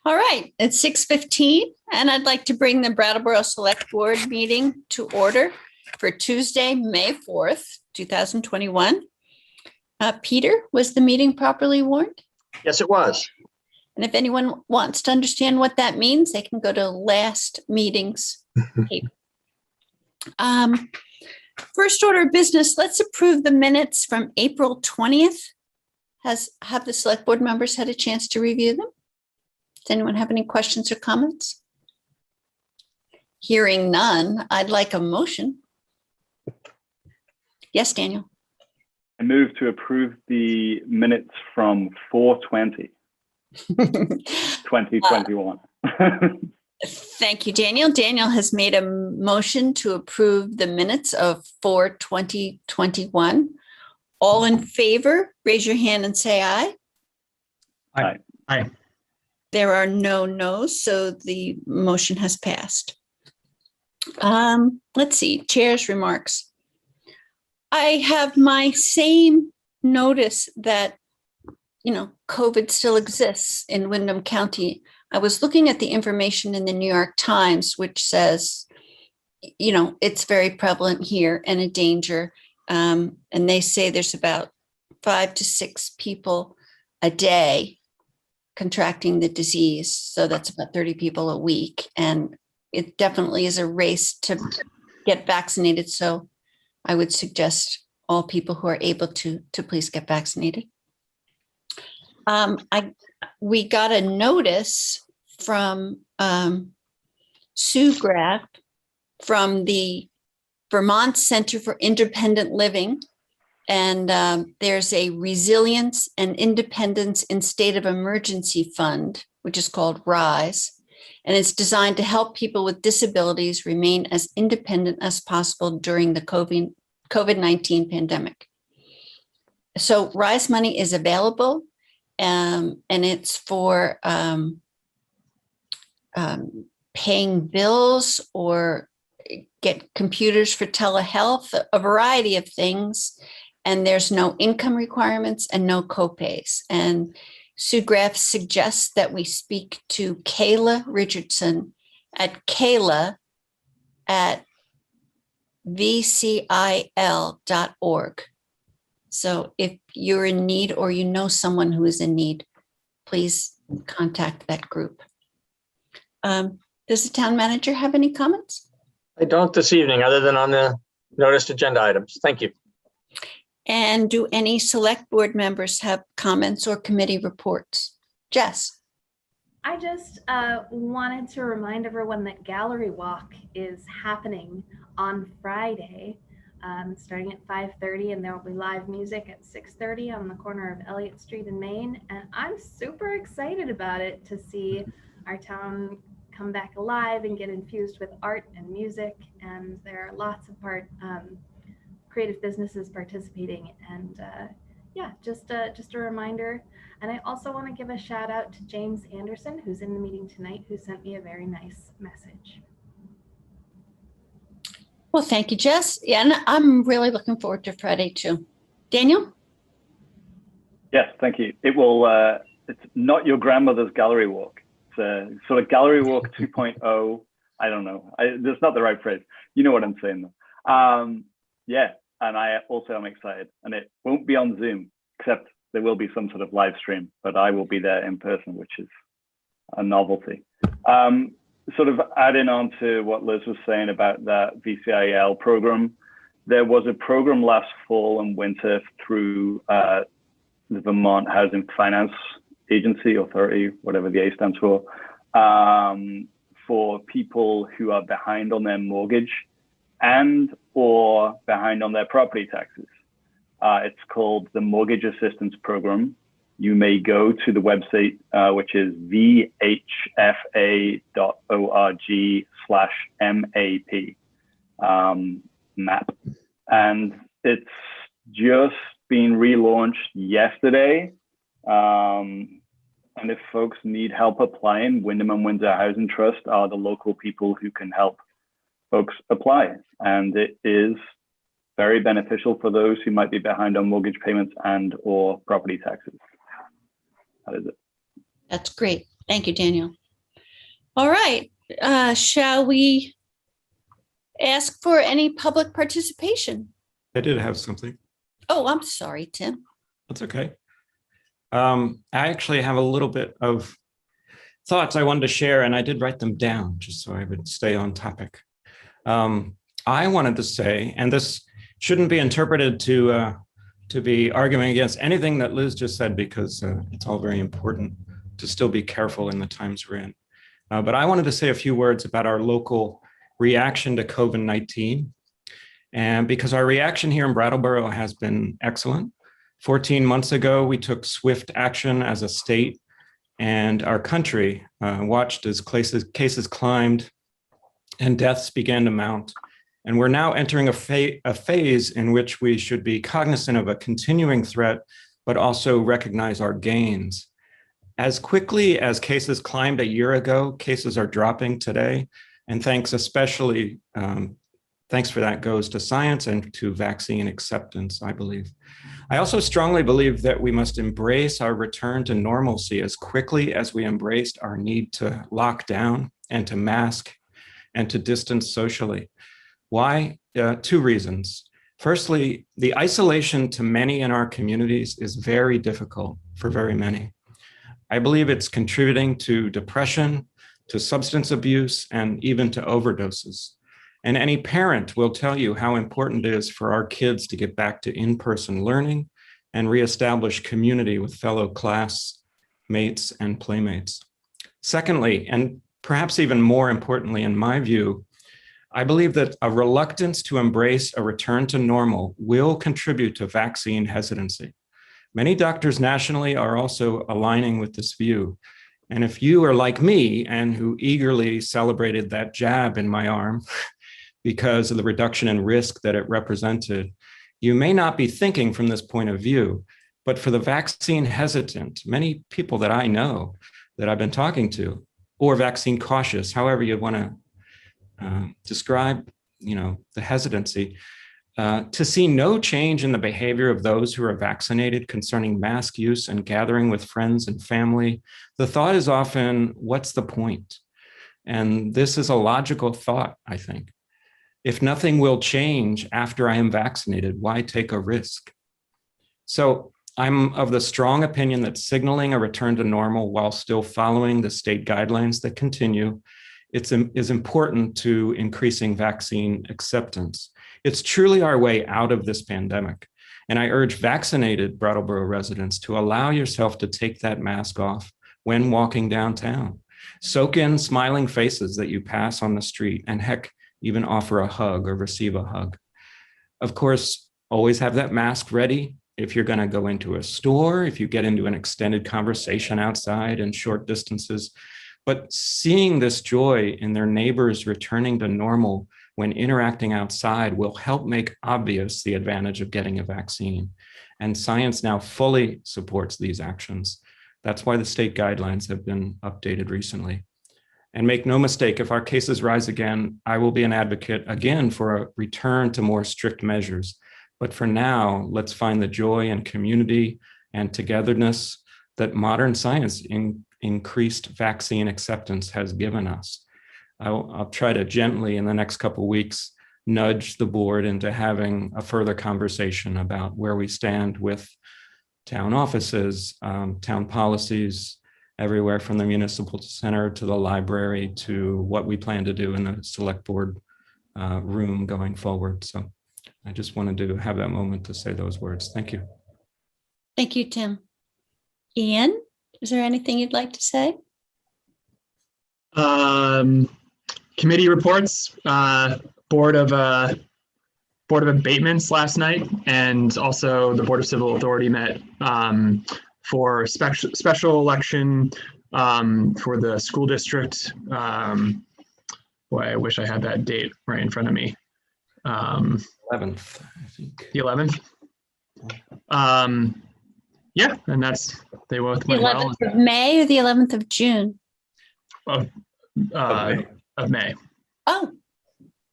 All right, it's 6:15, and I'd like to bring the Brattleboro Select Board meeting to order for Tuesday, May 4th, 2021. Peter, was the meeting properly warned? Yes, it was. And if anyone wants to understand what that means, they can go to last meeting's tape. First order of business, let's approve the minutes from April 20th. Have the select board members had a chance to review them? Does anyone have any questions or comments? Hearing none, I'd like a motion. Yes, Daniel. I move to approve the minutes from 4/20, 2021. Thank you, Daniel. Daniel has made a motion to approve the minutes of 4/20/21. All in favor, raise your hand and say aye. Aye. Aye. There are no no's, so the motion has passed. Let's see, chair's remarks. I have my same notice that, COVID still exists in Windham County. I was looking at the information in the New York Times, which says, it's very prevalent here and a danger. And they say there's about 5 to 6 people a day contracting the disease. So that's about 30 people a week. And it definitely is a race to get vaccinated. So I would suggest all people who are able to please get vaccinated. We got a notice from Sue Graff from the Vermont Center for Independent Living. And there's a Resilience and Independence in State of Emergency Fund, which is called RISE. And it's designed to help people with disabilities remain as independent as possible during the COVID-19 pandemic. So RISE money is available, and it's for paying bills or get computers for telehealth, a variety of things. And there's no income requirements and no copays. And Sue Graff suggests that we speak to Kayla Richardson at kayla@vcil.org. So if you're in need or you know someone who is in need, please contact that group. Does the town manager have any comments? I don't this evening, other than on the noticed agenda items. Thank you. And do any select board members have comments or committee reports? Jess? I just wanted to remind everyone that Gallery Walk is happening on Friday, starting at 5:30, and there will be live music at 6:30 on the corner of Elliott Street in Maine. And I'm super excited about it, to see our town come back alive and get infused with art and music. And there are lots of creative businesses participating, and just a reminder. And I also want to give a shout out to James Anderson, who's in the meeting tonight, who sent me a very nice message. Well, thank you, Jess. Yeah, and I'm really looking forward to Friday too. Daniel? Yes, thank you. It will. It's not your grandmother's gallery walk. It's a sort of gallery walk 2.0. I don't know. That's not the right phrase. You know what I'm saying though. Yeah. And I also am excited, and it won't be on Zoom, except there will be some sort of live stream, but I will be there in person, which is a novelty. Sort of adding on to what Liz was saying about that VCIL program, there was a program last fall and winter through the Vermont Housing Finance Agency, Authority, whatever the A stands for people who are behind on their mortgage and or behind on their property taxes. It's called the Mortgage Assistance Program. You may go to the website, which is vhfa.org/MAP, MAP. And it's just been relaunched yesterday. And if folks need help applying, Windham and Windsor Housing Trust are the local people who can help folks apply. And it is very beneficial for those who might be behind on mortgage payments and or property taxes. That is it. That's great. Thank you, Daniel. All right, shall we ask for any public participation? I did have something. Oh, I'm sorry, Tim. That's okay. I actually have a little bit of thoughts I wanted to share, and I did write them down just so I would stay on topic. I wanted to say, and this shouldn't be interpreted to be arguing against anything that Liz just said, because it's all very important to still be careful in the times we're in. But I wanted to say a few words about our local reaction to COVID-19. And because our reaction here in Brattleboro has been excellent. 14 months ago, we took swift action as a state, and our country watched as cases climbed and deaths began to mount. And we're now entering a phase in which we should be cognizant of a continuing threat, but also recognize our gains. As quickly as cases climbed a year ago, cases are dropping today. And thanks for that goes to science and to vaccine acceptance, I believe. I also strongly believe that we must embrace our return to normalcy as quickly as we embraced our need to lock down and to mask and to distance socially. Why? 2 reasons. Firstly, the isolation to many in our communities is very difficult for very many. I believe it's contributing to depression, to substance abuse, and even to overdoses. And any parent will tell you how important it is for our kids to get back to in-person learning and reestablish community with fellow classmates and playmates. Secondly, and perhaps even more importantly in my view, I believe that a reluctance to embrace a return to normal will contribute to vaccine hesitancy. Many doctors nationally are also aligning with this view. And if you are like me and who eagerly celebrated that jab in my arm because of the reduction in risk that it represented, you may not be thinking from this point of view. But for the vaccine hesitant, many people that I know that I've been talking to, or vaccine cautious, however you want to describe, the hesitancy, to see no change in the behavior of those who are vaccinated concerning mask use and gathering with friends and family, the thought is often, what's the point? And this is a logical thought, I think. If nothing will change after I am vaccinated, why take a risk? So I'm of the strong opinion that signaling a return to normal while still following the state guidelines that continue is important to increasing vaccine acceptance. It's truly our way out of this pandemic. And I urge vaccinated Brattleboro residents to allow yourself to take that mask off when walking downtown. Soak in smiling faces that you pass on the street, and heck, even offer a hug or receive a hug. Of course, always have that mask ready if you're going to go into a store, if you get into an extended conversation outside and short distances. But seeing this joy in their neighbors returning to normal when interacting outside will help make obvious the advantage of getting a vaccine. And science now fully supports these actions. That's why the state guidelines have been updated recently. And make no mistake, if our cases rise again, I will be an advocate again for a return to more strict measures. But for now, let's find the joy and community and togetherness that modern science increased vaccine acceptance has given us. I'll try to gently in the next couple of weeks nudge the board into having a further conversation about where we stand with town offices, town policies, everywhere from the municipal center to the library to what we plan to do in the select board room going forward. So I just wanted to have that moment to say those words. Thank you. Thank you, Tim. Ian, is there anything you'd like to say? Committee reports, Board of Abatements last night, and also the Board of Civil Authority met for special election for the school district. Boy, I wish I had that date right in front of me. 11th, I think. The 11th. Yeah, and they both The went well. 11th of May or the 11th of June? Of May. Oh,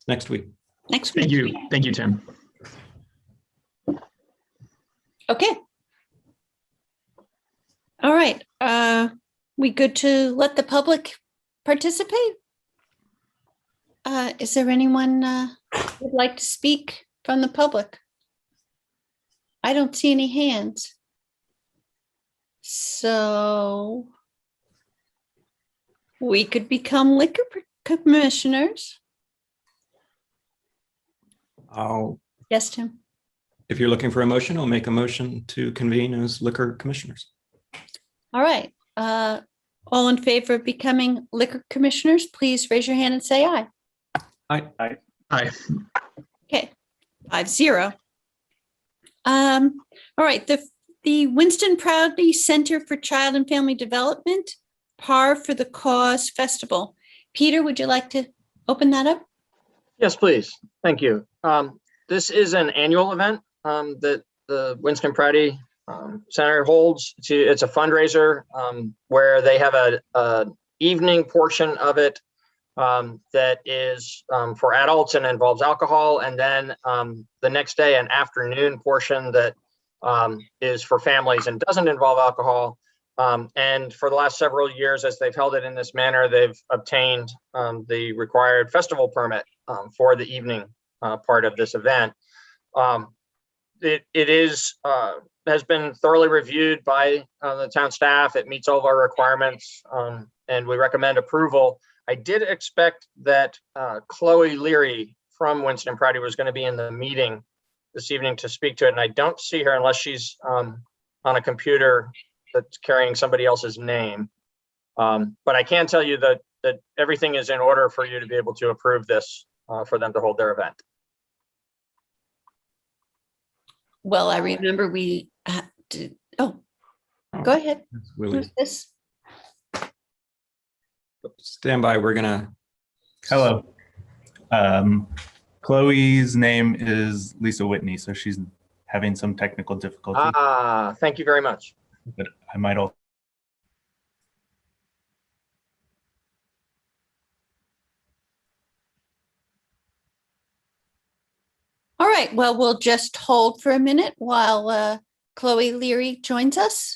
Next week. next week. Thank you, Tim. Okay. All right. we good to let the public participate? Is there anyone who'd like to speak from the public? I don't see any hands. So we could become liquor commissioners. Yes, Tim. If you're looking for a motion, I'll make a motion to convene as liquor commissioners. All right. All in favor of becoming liquor commissioners, please raise your hand and say aye. Aye. Okay, 5-0. All right, the Winston Prouty Center for Child and Family Development, Par for the Cause Festival. Peter, would you like to open that up? Yes, please. Thank you. This is an annual event that the Winston Prouty Center holds. It's a fundraiser where they have an evening portion of it that is for adults and involves alcohol, and then the next day an afternoon portion that is for families and doesn't involve alcohol. And for the last several years, as they've held it in this manner, they've obtained the required festival permit for the evening part of this event. It has been thoroughly reviewed by the town staff. It meets all of our requirements, and we recommend approval. I did expect that Chloe Leary from Winston Prouty was going to be in the meeting this evening to speak to it, and I don't see her unless she's on a computer that's carrying somebody else's name. But I can tell you that everything is in order for you to be able to approve this for them to hold their event. Well, I remember we had to, go ahead. Who's this? Stand by. We're gonna. Hello. Chloe's name is Lisa Whitney, so she's having some technical difficulty. Thank you very much. But I might also. All right, well, we'll just hold for a minute while Chloe Leary joins us.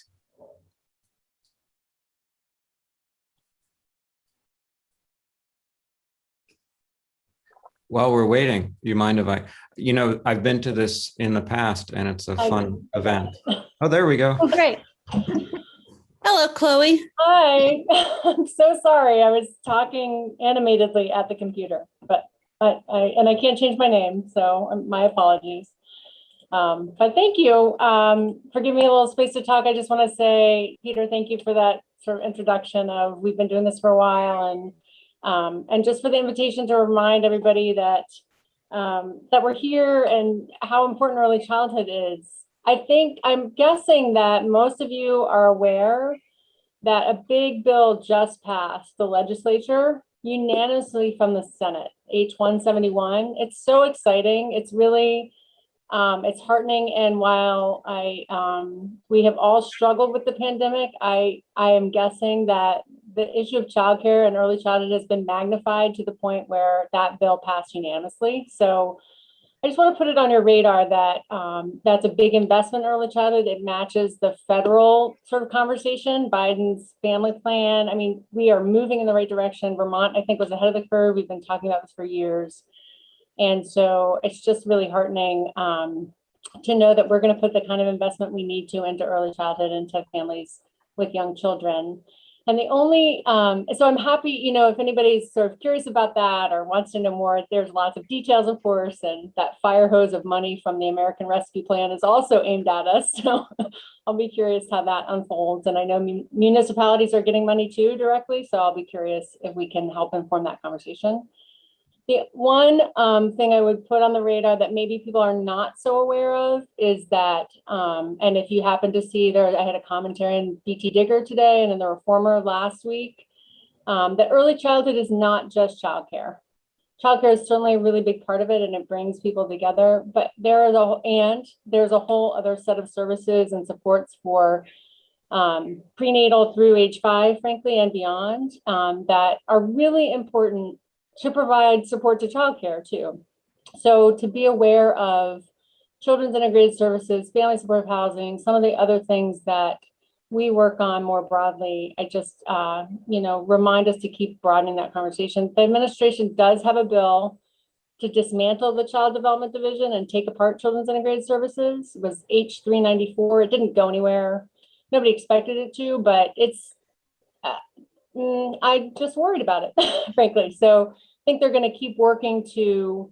While we're waiting, do you mind if I've been to this in the past and it's a fun event. Oh, there we go. Oh, great. Hello, Chloe. Hi, I'm so sorry. I was talking animatedly at the computer, but I can't change my name, so my apologies. But thank you for giving me a little space to talk. I just want to say, Peter, thank you for that sort of introduction of we've been doing this for a while, and just for the invitation to remind everybody that that we're here and how important early childhood is. I'm guessing that most of you are aware that a big bill just passed the legislature unanimously from the Senate, H171. It's so exciting. It's really, it's heartening. And while we have all struggled with the pandemic, I am guessing that the issue of childcare and early childhood has been magnified to the point where that bill passed unanimously. So I just want to put it on your radar that that's a big investment in early childhood. It matches the federal sort of conversation, Biden's family plan. I mean, we are moving in the right direction. Vermont, I think, was ahead of the curve. We've been talking about this for years. And so it's just really heartening to know that we're going to put the kind of investment we need to into early childhood, into families with young children. And the only, so I'm happy, if anybody's sort of curious about that or wants to know more, there's lots of details, of course, and that fire hose of money from the American Rescue Plan is also aimed at us. So I'll be curious how that unfolds. And I know municipalities are getting money too directly. So I'll be curious if we can help inform that conversation. The one thing I would put on the radar that maybe people are not so aware of is that, and if you happen to see I had a commentary in BT Digger today and in the Reformer last week, that early childhood is not just childcare. Childcare is certainly a really big part of it, and it brings people together. But there's a whole other set of services and supports for prenatal through age 5, frankly, and beyond, that are really important to provide support to childcare too. So to be aware of children's integrated services, family supportive housing, some of the other things that we work on more broadly, I just, remind us to keep broadening that conversation. The administration does have a bill to dismantle the Child Development Division and take apart Children's Integrated Services. It was H394. It didn't go anywhere. Nobody expected it to, but it's, I'm just worried about it, frankly. So I think they're going to keep working to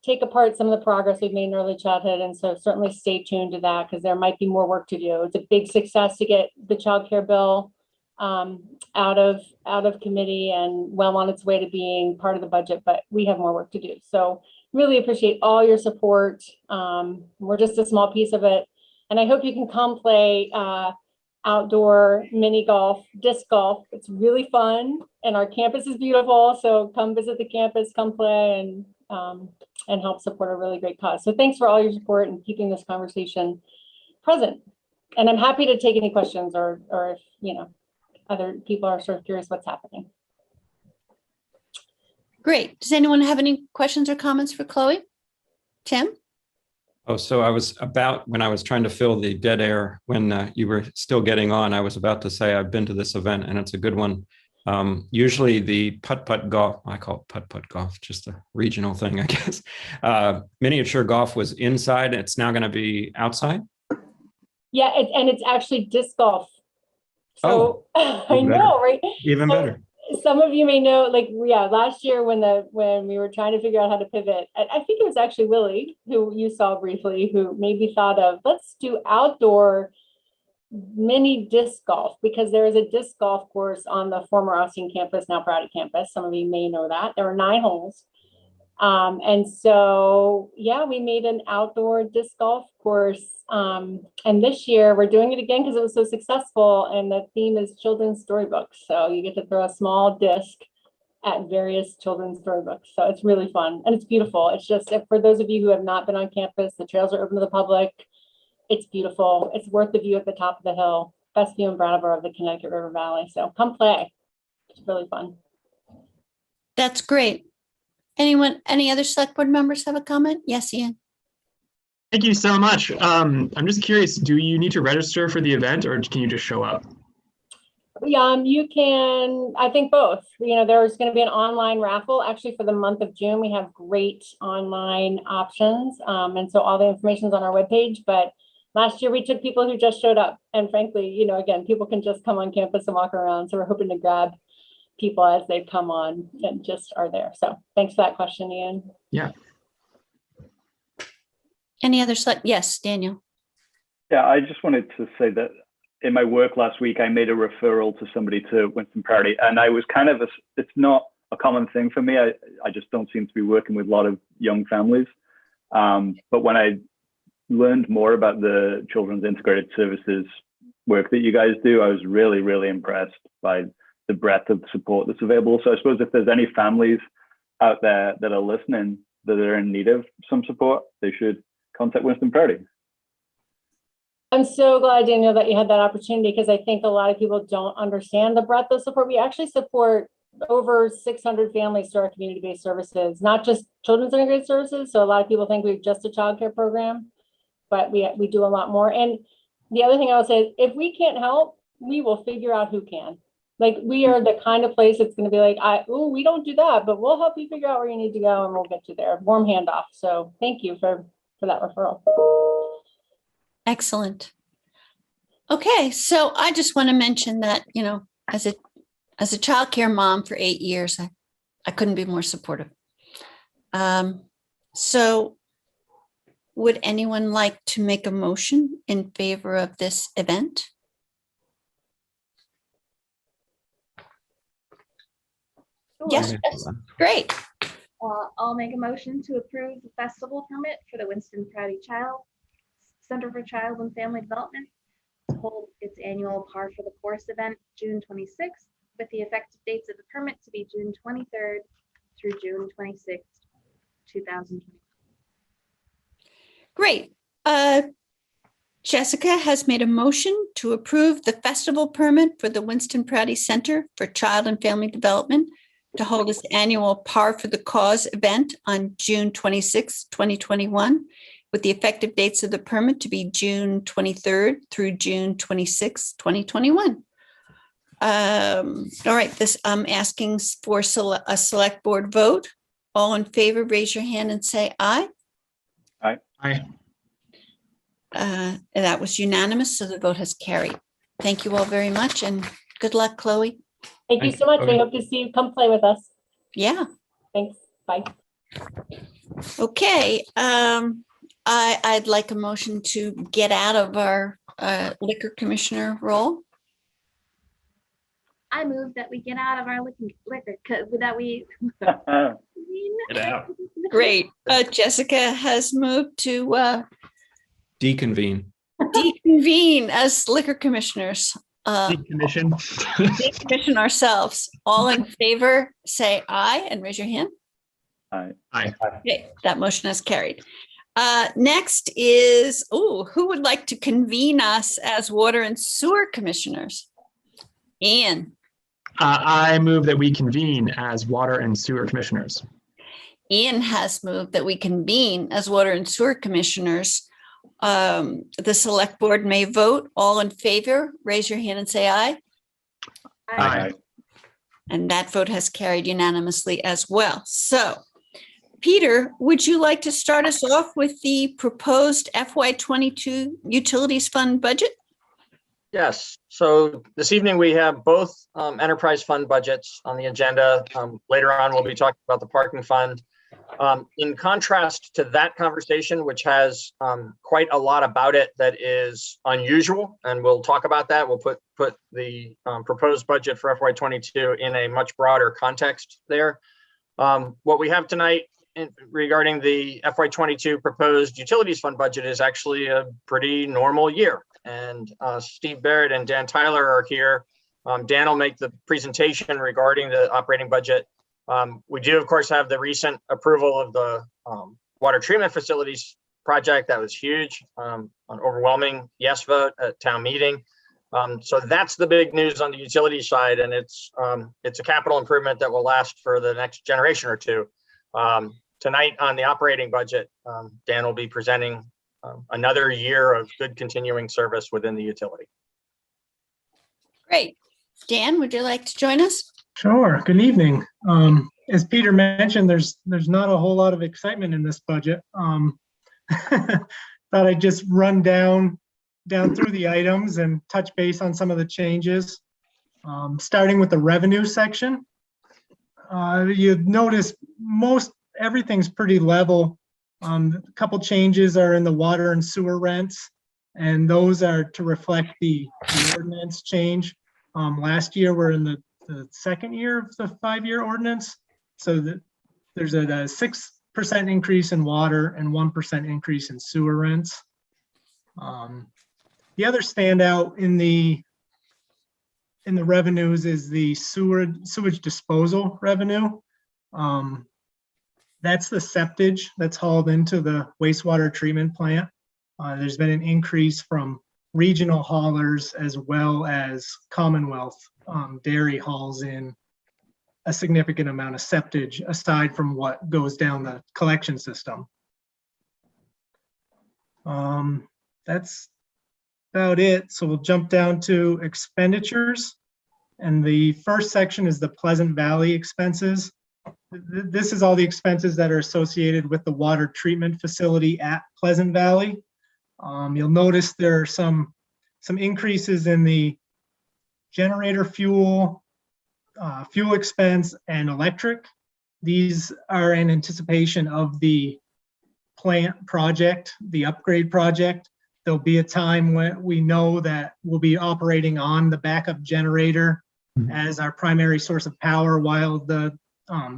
take apart some of the progress we've made in early childhood. And so certainly stay tuned to that, because there might be more work to do. It's a big success to get the child care bill out of committee and well on its way to being part of the budget, but we have more work to do. So really appreciate all your support. We're just a small piece of it. And I hope you can come play outdoor mini golf, disc golf. It's really fun and our campus is beautiful. So come visit the campus, come play and help support a really great cause. So thanks for all your support and keeping this conversation present. And I'm happy to take any questions or if, other people are sort of curious what's happening. Great. Does anyone have any questions or comments for Chloe? Tim? Oh, so when I was trying to fill the dead air when you were still getting on, I was about to say I've been to this event and it's a good one. Usually the putt-putt golf, I call it putt-putt golf, just a regional thing, I guess. Miniature golf was inside. It's now going to be outside. Yeah, and it's actually disc golf. So I know, right? Even better. Some of you may know, last year when we were trying to figure out how to pivot, I think it was actually Willie, who you saw briefly, who maybe thought of, let's do outdoor mini disc golf, because there is a disc golf course on the former Austin campus, now Prouty campus. Some of you may know that. There were 9 holes. And so, yeah, we made an outdoor disc golf course. And this year we're doing it again because it was so successful. And the theme is children's storybooks. So you get to throw a small disc at various children's storybooks. So it's really fun and it's beautiful. It's just, for those of you who have not been on campus, the trails are open to the public. It's beautiful. It's worth the view at the top of the hill. Best view in Brattleboro of the Connecticut River Valley. So come play. It's really fun. That's great. Any other select board members have a comment? Yes, Ian. Thank you so much. I'm just curious, do you need to register for the event or can you just show up? You can, I think both. There's going to be an online raffle. Actually, for the month of June, we have great online options. And so all the information is on our webpage. But last year, we took people who just showed up. And frankly, again, people can just come on campus and walk around. So we're hoping to grab people as they come on and just are there. So thanks for that question, Ian. Yeah. Any other yes, Daniel. Yeah, I just wanted to say that in my work last week, I made a referral to somebody to Winston Prouty, and I was kind of, it's not a common thing for me. I just don't seem to be working with a lot of young families. But when I learned more about the Children's Integrated Services work that you guys do, I was really, really impressed by the breadth of support that's available. So I suppose if there's any families out there that are listening that are in need of some support, they should contact Winston Prouty. I'm so glad, Daniel, that you had that opportunity, because I think a lot of people don't understand the breadth of support. We actually support over 600 families through our community-based services, not just Children's Integrated Services. So a lot of people think we're just a child care program, but we do a lot more. And the other thing I will say is, if we can't help, we will figure out who can. We are the kind of place that's going to be like, we don't do that, but we'll help you figure out where you need to go and we'll get you there. Warm handoff. So thank you for that referral. Excellent. Okay, so I just want to mention that, as a child care mom for 8 years, I couldn't be more supportive. So would anyone like to make a motion in favor of this event? Yes, great. I'll make a motion to approve the festival permit for the Winston Prouty Center for Child and Family Development to hold its annual Par for the Course event June 26th, with the effective dates of the permit to be June 23rd through June 26th, 2020. Great. Jessica has made a motion to approve the festival permit for the Winston Prouty Center for Child and Family Development to hold its annual Par for the Cause event on June 26, 2021, with the effective dates of the permit to be June 23rd through June 26th, 2021. All right, this I'm asking for a select board vote. All in favor, raise your hand and say aye. Aye. Aye. And that was unanimous, so the vote has carried. Thank you all very much, and good luck, Chloe. Thank you so much. We hope to see you come play with us. Yeah. Thanks. Bye. Okay. I'd like a motion to get out of our liquor commissioner role. I move that we get out of our liquor, that we. Get out. Great. Jessica has moved to Deconvene. deconvene as liquor commissioners. Decommission. Decommission ourselves. All in favor, say aye and raise your hand. Aye. Aye. Okay, that motion is carried. Next is, who would like to convene us as water and sewer commissioners? Ian. I move that we convene as water and sewer commissioners. Ian has moved that we convene as water and sewer commissioners. The select board may vote. All in favor, raise your hand and say aye. Aye. And that vote has carried unanimously as well. So, Peter, would you like to start us off with the proposed FY22 Utilities Fund budget? Yes, so this evening we have both enterprise fund budgets on the agenda. Later on, we'll be talking about the parking fund. In contrast to that conversation, which has quite a lot about it that is unusual, and we'll talk about that. We'll put the proposed budget for FY22 in a much broader context there. What we have tonight regarding the FY22 proposed utilities fund budget is actually a pretty normal year. And Steve Barrett and Dan Tyler are here. Dan will make the presentation regarding the operating budget. We do, of course, have the recent approval of the water treatment facilities project. That was huge, an overwhelming yes vote at town meeting. So that's the big news on the utility side, and it's a capital improvement that will last for the next generation or two. Tonight on the operating budget, Dan will be presenting another year of good continuing service within the utility. Great. Dan, would you like to join us? Sure. Good evening. As Peter mentioned, there's not a whole lot of excitement in this budget. Thought I'd just run down through the items and touch base on some of the changes. Starting with the revenue section, you'd notice everything's pretty level. A couple changes are in the water and sewer rents, and those are to reflect the ordinance change. Last year, we're in the second year of the 5-year ordinance, so that there's a 6% increase in water and 1% increase in sewer rents. The other standout in the revenues is the sewage disposal revenue. That's the septage that's hauled into the wastewater treatment plant. There's been an increase from regional haulers as well as Commonwealth dairy hauls in a significant amount of septage aside from what goes down the collection system. That's about it. So we'll jump down to expenditures. And the first section is the Pleasant Valley expenses. This is all the expenses that are associated with the water treatment facility at Pleasant Valley. You'll notice there are some increases in the generator fuel, fuel expense, and electric. These are in anticipation of the plant project, the upgrade project. There'll be a time when we know that we'll be operating on the backup generator as our primary source of power while the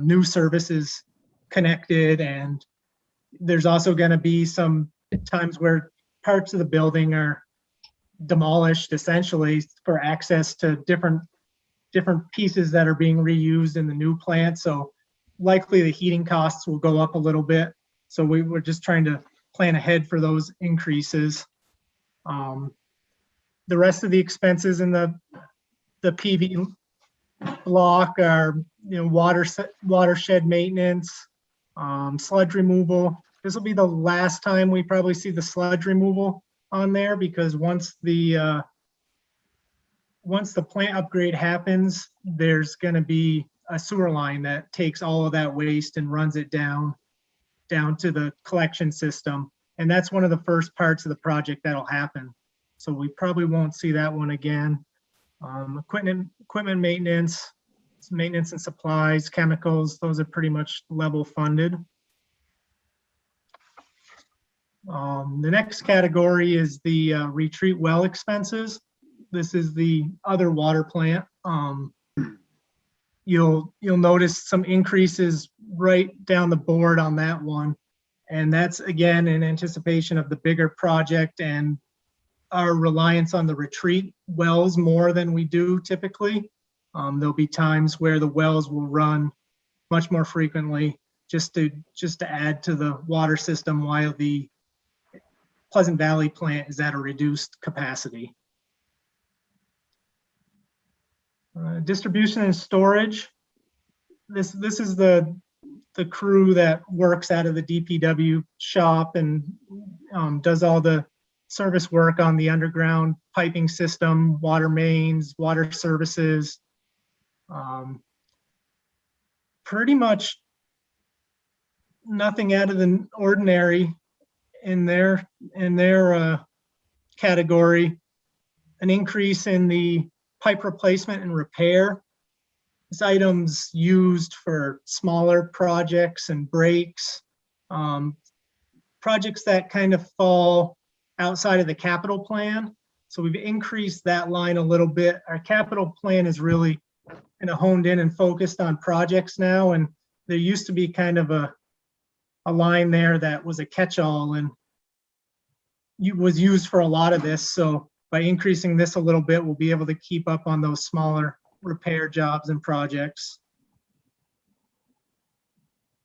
new service is connected. And there's also going to be some times where parts of the building are demolished essentially for access to different pieces that are being reused in the new plant. So likely the heating costs will go up a little bit. So we're just trying to plan ahead for those increases. The rest of the expenses in the PV block are, watershed maintenance, sludge removal, this will be the last time we probably see the sludge removal on there, because once the plant upgrade happens, there's going to be a sewer line that takes all of that waste and runs it down to the collection system. And that's one of the first parts of the project that'll happen. So we probably won't see that one again. Equipment maintenance and supplies, chemicals, those are pretty much level funded. The next category is the retreat well expenses. This is the other water plant. You'll notice some increases right down the board on that one. And that's again in anticipation of the bigger project and our reliance on the retreat wells more than we do typically. There'll be times where the wells will run much more frequently just to add to the water system while the Pleasant Valley plant is at a reduced capacity. Distribution and storage. This is the crew that works out of the DPW shop and does all the service work on the underground piping system, water mains, water services. Pretty much nothing out of the ordinary in their category. An increase in the pipe replacement and repair. This item's used for smaller projects and breaks, projects that kind of fall outside of the capital plan. So we've increased that line a little bit. Our capital plan is really kind of honed in and focused on projects now. And there used to be kind of a line there that was a catch-all and was used for a lot of this. So by increasing this a little bit, we'll be able to keep up on those smaller repair jobs and projects.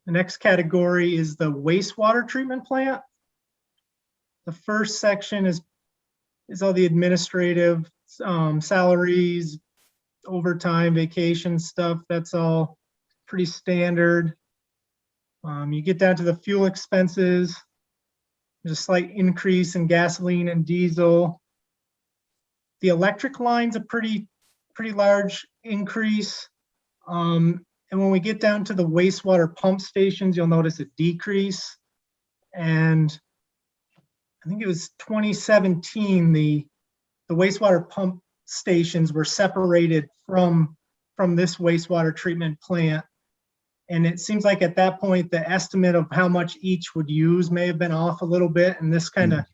The next category is the wastewater treatment plant. The first section is all the administrative salaries, overtime, vacation stuff. That's all pretty standard. You get down to the fuel expenses. There's a slight increase in gasoline and diesel. The electric line's a pretty large increase. And when we get down to the wastewater pump stations, you'll notice a decrease. And I think it was 2017, the wastewater pump stations were separated from this wastewater treatment plant. And it seems like at that point, the estimate of how much each would use may have been off a little bit. And this kind of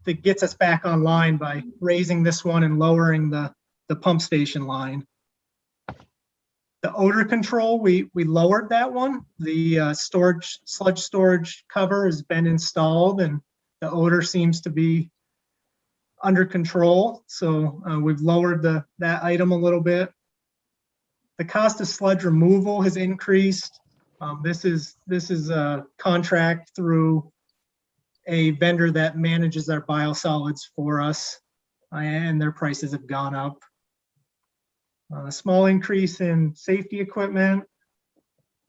that gets us back online by raising this one and lowering the pump station line. The odor control, we lowered that one. The sludge storage cover has been installed and the odor seems to be under control. So we've lowered that item a little bit. The cost of sludge removal has increased. This is a contract through a vendor that manages our biosolids for us, and their prices have gone up. A small increase in safety equipment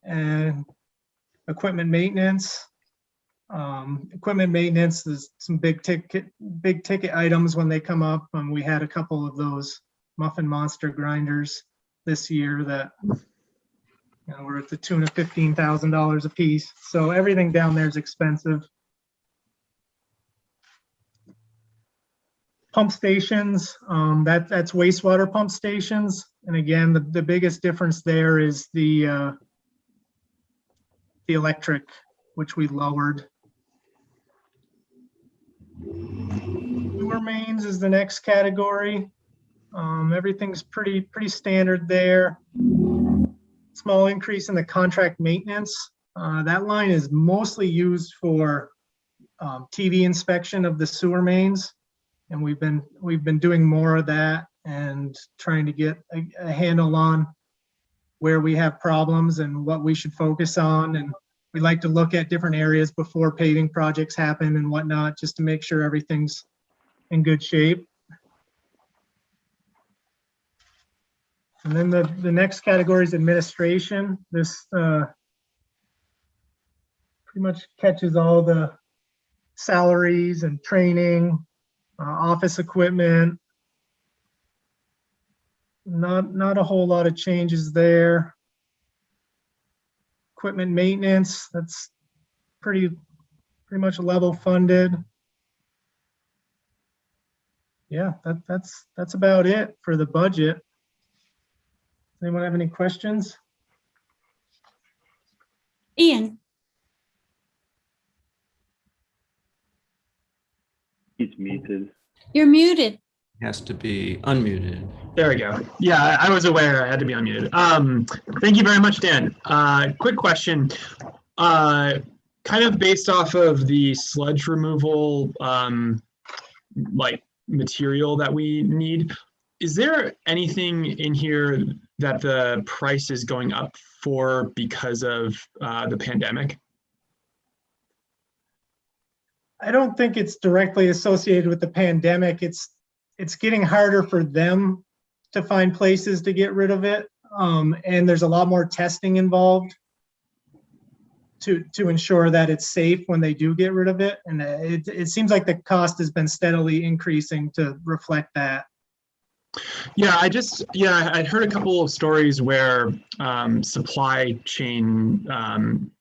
and equipment maintenance. Equipment maintenance is some big ticket items when they come up. We had a couple of those Muffin Monster grinders this year that were at the tune of $15,000 a piece. So everything down there is expensive. Pump stations, that's wastewater pump stations. And again, the biggest difference there is the electric, which we lowered. Sewer mains is the next category. Everything's pretty standard there. Small increase in the contract maintenance. That line is mostly used for TV inspection of the sewer mains. And we've been doing more of that and trying to get a handle on where we have problems and what we should focus on. And we like to look at different areas before paving projects happen and whatnot, just to make sure everything's in good shape. And then the next category is administration. This pretty much catches all the salaries and training, office equipment. Not a whole lot of changes there. Equipment maintenance, that's pretty much level funded. Yeah, that's about it for the budget. Anyone have any questions? Ian, He's muted. you're muted. Has to be unmuted. There we go. Yeah, I was aware I had to be unmuted. Thank you very much, Dan. Quick question. Kind of based off of the sludge removal, like material that we need, is there anything in here that the price is going up for because of the pandemic? I don't think it's directly associated with the pandemic. It's getting harder for them to find places to get rid of it. And there's a lot more testing involved to ensure that it's safe when they do get rid of it. And it seems like the cost has been steadily increasing to reflect that. Yeah, I'd heard a couple of stories where supply chain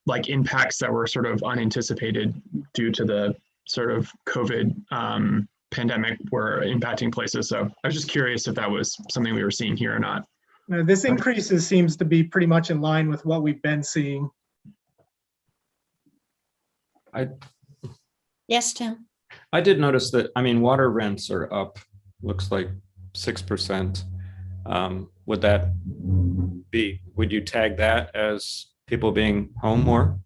like impacts that were sort of unanticipated due to the sort of COVID pandemic were impacting places. So I was just curious if that was something we were seeing here or not. Now, this increase seems to be pretty much in line with what we've been seeing. Yes, Tim. I did notice that, I mean, water rents are up, looks like 6%. Would that be, would you tag that as people being home more?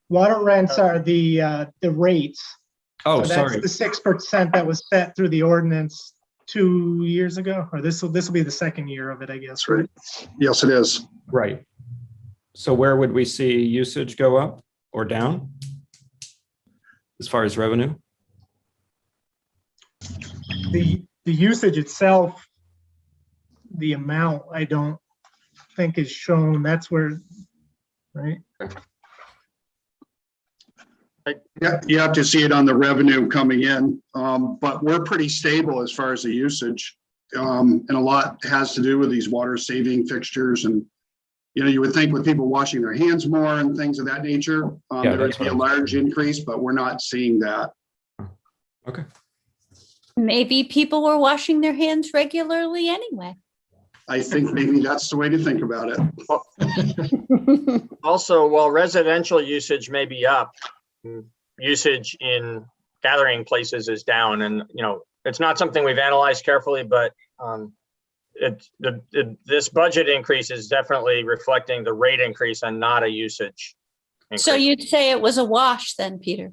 Water rents are the rates. Oh, So sorry. that's the 6% that was set through the ordinance 2 years ago, or this will be the second year of it, I guess, right? Yes, it is. Right. So where would we see usage go up or down as far as revenue? The usage itself, the amount, I don't think is shown. That's where, right? Yeah, you have to see it on the revenue coming in, but we're pretty stable as far as the usage. And a lot has to do with these water saving fixtures, and you would think with people washing their hands more and things of that nature, there would be a large increase, but we're not seeing that. Okay. Maybe people were washing their hands regularly anyway. I think maybe that's the way to think about it. Also, while residential usage may be up, usage in gathering places is down, and it's not something we've analyzed carefully, but this budget increase is definitely reflecting the rate increase and not a usage increase. So you'd say it was a wash then, Peter?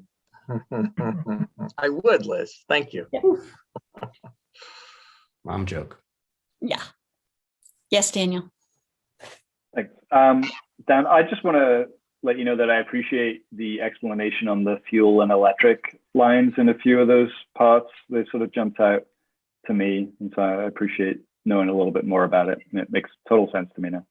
I would, Liz. Thank you. Yeah. Mom joke. Yeah. Yes, Daniel. Thanks. Dan, I just want to let you know that I appreciate the explanation on the fuel and electric lines in a few of those parts. They sort of jumped out to me, and so I appreciate knowing a little bit more about it. And it makes total sense to me now.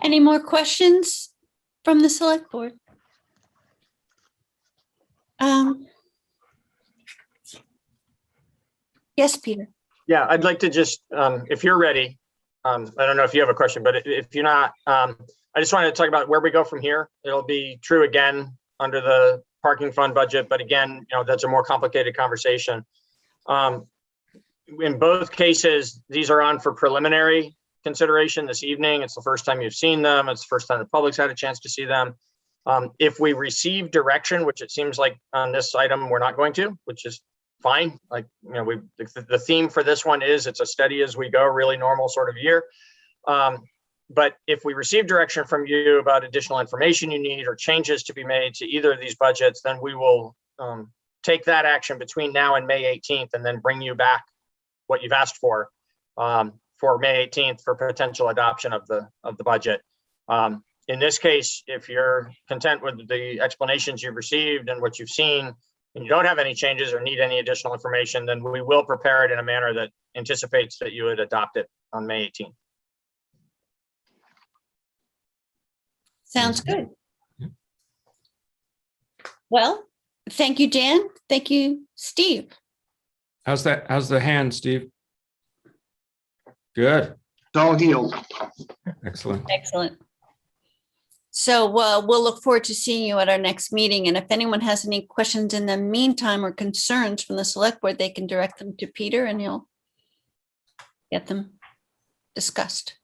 Any more questions from the select board? Yes, Peter. Yeah, I'd like to just, if you're ready, I don't know if you have a question, but if you're not, I just wanted to talk about where we go from here. It'll be true again under the parking fund budget, but again, that's a more complicated conversation. In both cases, these are on for preliminary consideration this evening. It's the first time you've seen them. It's the first time the public's had a chance to see them. If we receive direction, which it seems like on this item we're not going to, which is fine. Like, the theme for this one is it's a steady as we go, really normal sort of year. But if we receive direction from you about additional information you need or changes to be made to either of these budgets, then we will take that action between now and May 18th and then bring you back what you've asked for May 18th for potential adoption of the budget. In this case, if you're content with the explanations you've received and what you've seen, and you don't have any changes or need any additional information, then we will prepare it in a manner that anticipates that you would adopt it on May 18th. Sounds good. Well, thank you, Dan. Thank you, Steve. How's that? How's the hand, Steve? Good. It's all healed. Excellent. Excellent. So we'll look forward to seeing you at our next meeting. And if anyone has any questions in the meantime or concerns from the select board, they can direct them to Peter and he'll get them discussed.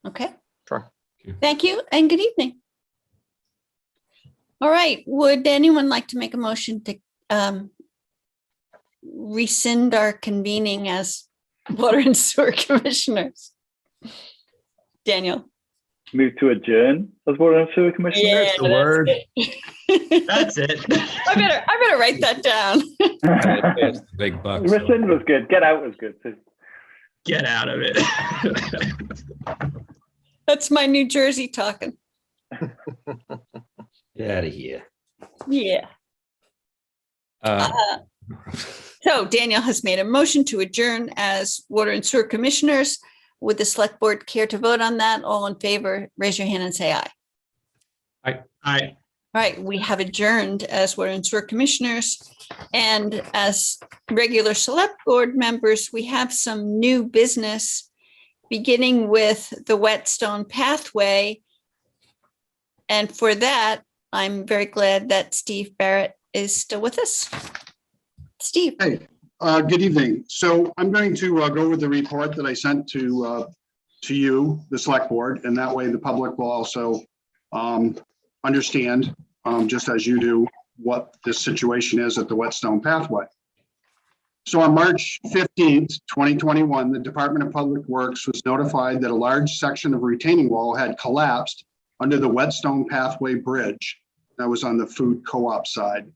Okay? Sure. Thank you and good evening. All right. Would anyone like to make a motion to rescind our convening as water and sewer commissioners? Daniel. Move to adjourn as water and sewer commissioner. Yeah, The word. it. That's it. I better write that down. Big bucks. Rescind was good. Get out was good too. Get out of it. That's my New Jersey talking. Get out of here. Yeah. So Daniel has made a motion to adjourn as water and sewer commissioners. Would the select board care to vote on that? All in favor, raise your hand and say aye. Aye. All right, we have adjourned as water and sewer commissioners. And as regular select board members, we have some new business, beginning with the Whetstone pathway. And for that, I'm very glad that Steve Barrett is still with us. Steve. Hey, good evening. So I'm going to go over the report that I sent to you, the select board, and that way the public will also understand, just as you do, what this situation is at the Whetstone pathway. So on March 15th, 2021, the Department of Public Works was notified that a large section of retaining wall had collapsed under the Whetstone pathway bridge. That was on the food co-op side.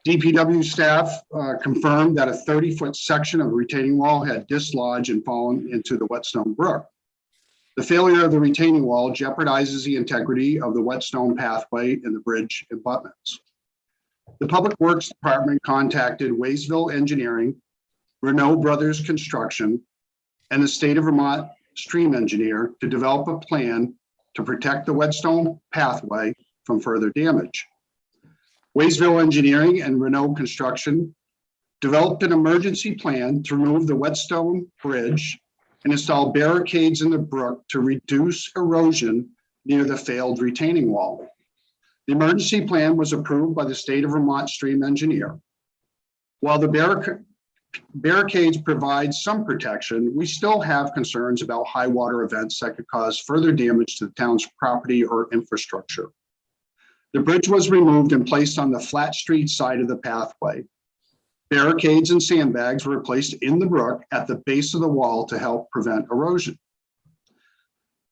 DPW staff confirmed that a 30-foot section of retaining wall had dislodged and fallen into the Whetstone Brook. The failure of the retaining wall jeopardizes the integrity of the Whetstone pathway and the bridge abutments. The Public Works Department contacted Waysville Engineering, Renault Brothers Construction, and the State of Vermont Stream Engineer to develop a plan to protect the Whetstone pathway from further damage. Waysville Engineering and Renault Construction developed an emergency plan to remove the Whetstone Bridge and install barricades in the brook to reduce erosion near the failed retaining wall. The emergency plan was approved by the State of Vermont Stream Engineer. While the barricades provide some protection, we still have concerns about high water events that could cause further damage to the town's property or infrastructure. The bridge was removed and placed on the flat street side of the pathway. Barricades and sandbags were placed in the brook at the base of the wall to help prevent erosion.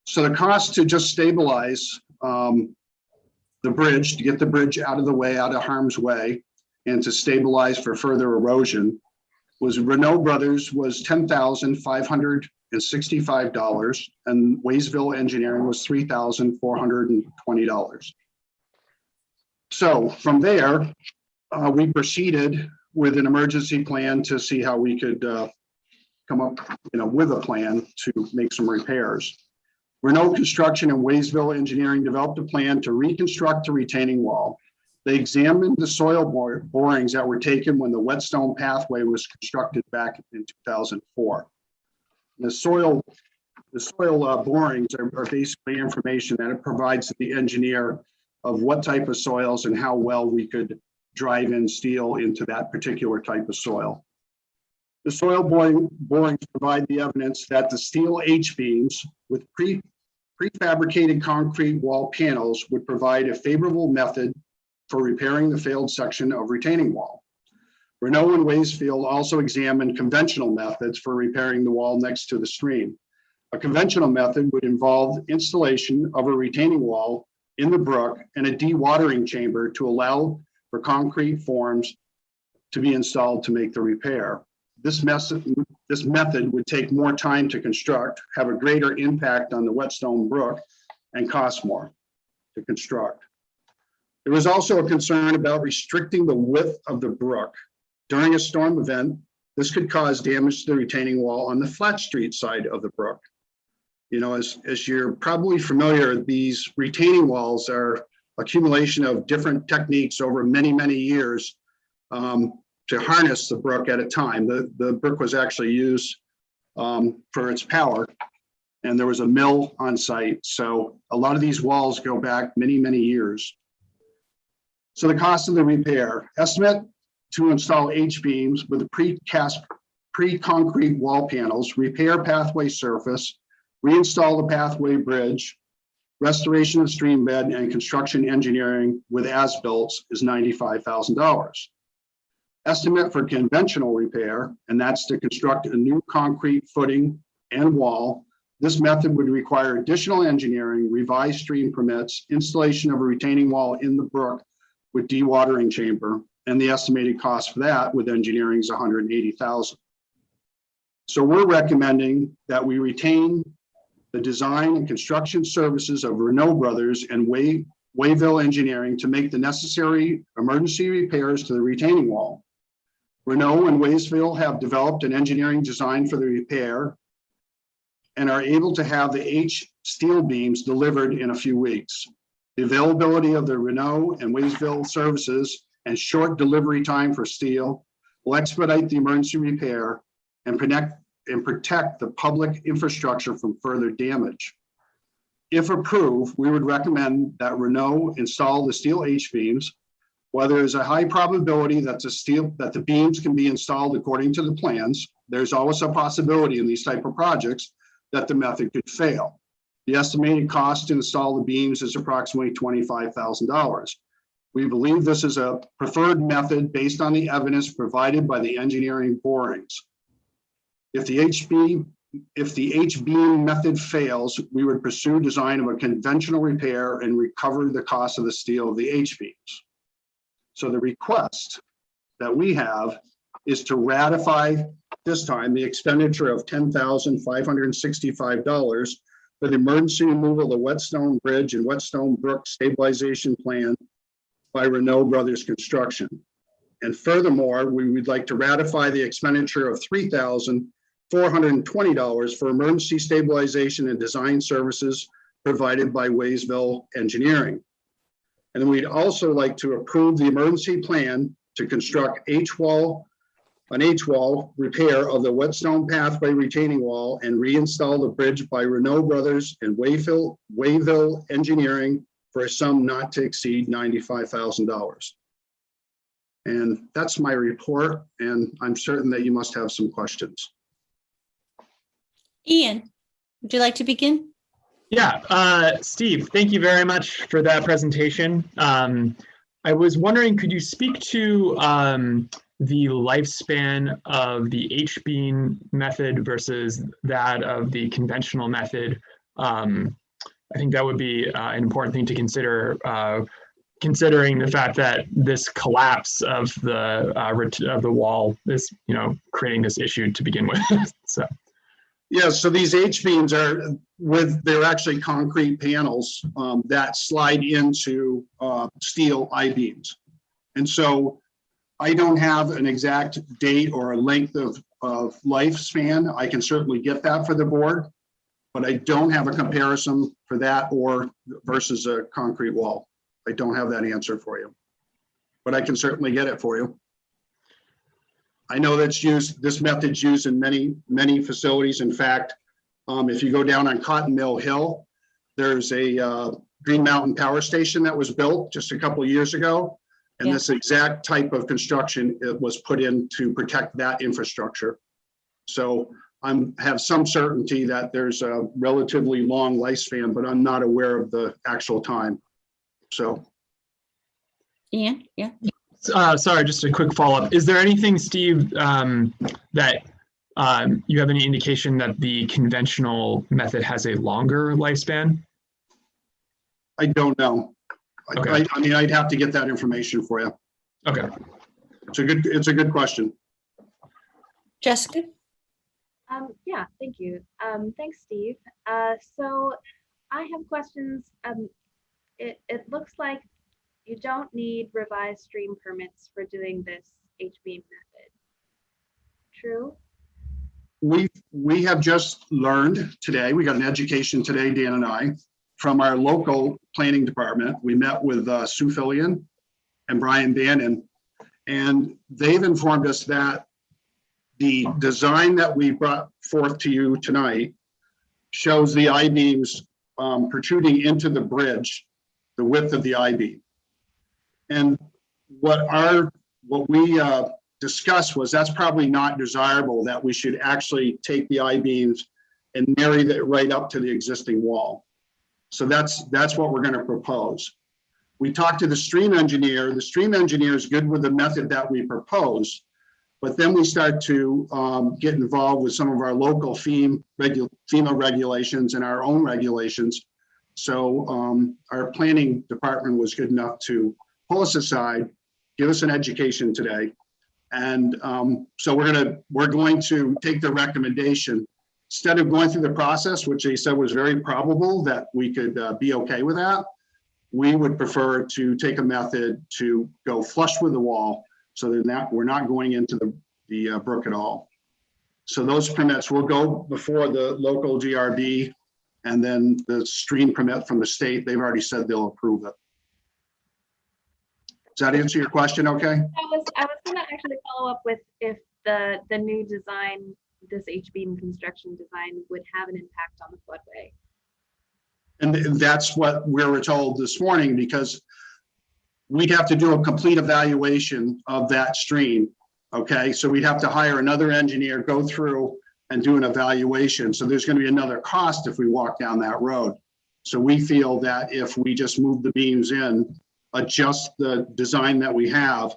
So the cost to just stabilize the bridge, to get the bridge out of the way, out of harm's way, and to stabilize for further erosion was Renault Brothers was $10,565 and Waysville Engineering was $3,420. So from there, we proceeded with an emergency plan to see how we could come up, with a plan to make some repairs. Renault Construction and Waysville Engineering developed a plan to reconstruct the retaining wall. They examined the soil borings that were taken when the Whetstone pathway was constructed back in 2004. The soil borings are basically information that it provides to the engineer of what type of soils and how well we could drive in steel into that particular type of soil. The soil borings provide the evidence that the steel H-beams with prefabricated concrete wall panels would provide a favorable method for repairing the failed section of retaining wall. Renault and Waysville also examined conventional methods for repairing the wall next to the stream. A conventional method would involve installation of a retaining wall in the brook and a dewatering chamber to allow for concrete forms to be installed to make the repair. This method would take more time to construct, have a greater impact on the Whetstone Brook, and cost more to construct. There was also a concern about restricting the width of the brook. During a storm event, this could cause damage to the retaining wall on the flat street side of the brook. You know, as you're probably familiar, these retaining walls are accumulation of different techniques over many, many years to harness the brook at a time. The brook was actually used for its power, and there was a mill on site. So a lot of these walls go back many, many years. So the cost of the repair, estimate to install H-beams with the precast, pre-concrete wall panels, repair pathway surface, reinstall the pathway bridge, restoration of stream bed, and construction engineering with as-built is $95,000. Estimate for conventional repair, and that's to construct a new concrete footing and wall. This method would require additional engineering, revised stream permits, installation of a retaining wall in the brook with dewatering chamber, and the estimated cost for that with engineering is $180,000. So we're recommending that we retain the design and construction services of Renault Brothers and Wayville Engineering to make the necessary emergency repairs to the retaining wall. Renault and Wayville have developed an engineering design for the repair and are able to have the H steel beams delivered in a few weeks. The availability of the Renault and Wayville services and short delivery time for steel will expedite the emergency repair and protect the public infrastructure from further damage. If approved, we would recommend that Renault install the steel H-beams. While there is a high probability that the beams can be installed according to the plans, there's always a possibility in these type of projects that the method could fail. The estimated cost to install the beams is approximately $25,000. We believe this is a preferred method based on the evidence provided by the engineering borings. If the H-beam method fails, we would pursue design of a conventional repair and recover the cost of the steel of the H-beams. So the request that we have is to ratify this time the expenditure of $10,565 for the emergency removal of the Whetstone Bridge and Whetstone Brook stabilization plan by Renault Brothers Construction. And furthermore, we would like to ratify the expenditure of $3,420 for emergency stabilization and design services provided by Wayville Engineering. And then we'd also like to approve the emergency plan to construct an H-wall repair of the Whetstone pathway retaining wall and reinstall the bridge by Renault Brothers and Wayville Engineering for a sum not to exceed $95,000. And that's my report, and I'm certain that you must have some questions. Ian, would you like to begin? Yeah, Steve, thank you very much for that presentation. I was wondering, could you speak to the lifespan of the H-beam method versus that of the conventional method? I think that would be an important thing to consider, considering the fact that this collapse of the wall is, creating this issue to begin with. So. Yeah, so these H-beams they're actually concrete panels that slide into steel I-beams. And so I don't have an exact date or a length of lifespan. I can certainly get that for the board, but I don't have a comparison for that or versus a concrete wall. I don't have that answer for you, but I can certainly get it for you. I know that's this method's used in many, many facilities. In fact, if you go down on Cotton Mill Hill, there's a Green Mountain Power Station that was built just a couple of years ago. And this exact type of construction was put in to protect that infrastructure. So I have some certainty that there's a relatively long lifespan, but I'm not aware of the actual time. So. Ian, yeah. Sorry, just a quick follow-up. Is there anything, Steve, that you have any indication that the conventional method has a longer lifespan? I don't know. Okay. I mean, I'd have to get that information for you. Okay. It's a good question. Jessica? Yeah, thank you. Thanks, Steve. So I have questions. It looks like you don't need revised stream permits for doing this H-beam method. True? we have just learned today, we got an education today, Dan and I, from our local planning department. We met with Sue Fillion and Brian Bannon, and they've informed us that the design that we brought forth to you tonight shows the I-beams protruding into the bridge, the width of the I-beam. And what we discussed was that's probably not desirable, that we should actually take the I-beams and marry that right up to the existing wall. So that's what we're going to propose. We talked to the stream engineer. The stream engineer is good with the method that we propose, but then we start to get involved with some of our local FEMA regulations and our own regulations. So our planning department was good enough to pull us aside, give us an education today. And so we're going to take the recommendation. Instead of going through the process, which they said was very probable that we could be okay with that, we would prefer to take a method to go flush with the wall, so that we're not going into the brook at all. So those permits will go before the local GRB, and then the stream permit from the state, they've already said they'll approve it. Does that answer your question okay? I was going to actually follow up with if the new design, this H-beam construction design, would have an impact on the floodway. And that's what we were told this morning, because we'd have to do a complete evaluation of that stream. Okay, so we'd have to hire another engineer, go through and do an evaluation. So there's going to be another cost if we walk down that road. So we feel that if we just move the beams in, adjust the design that we have,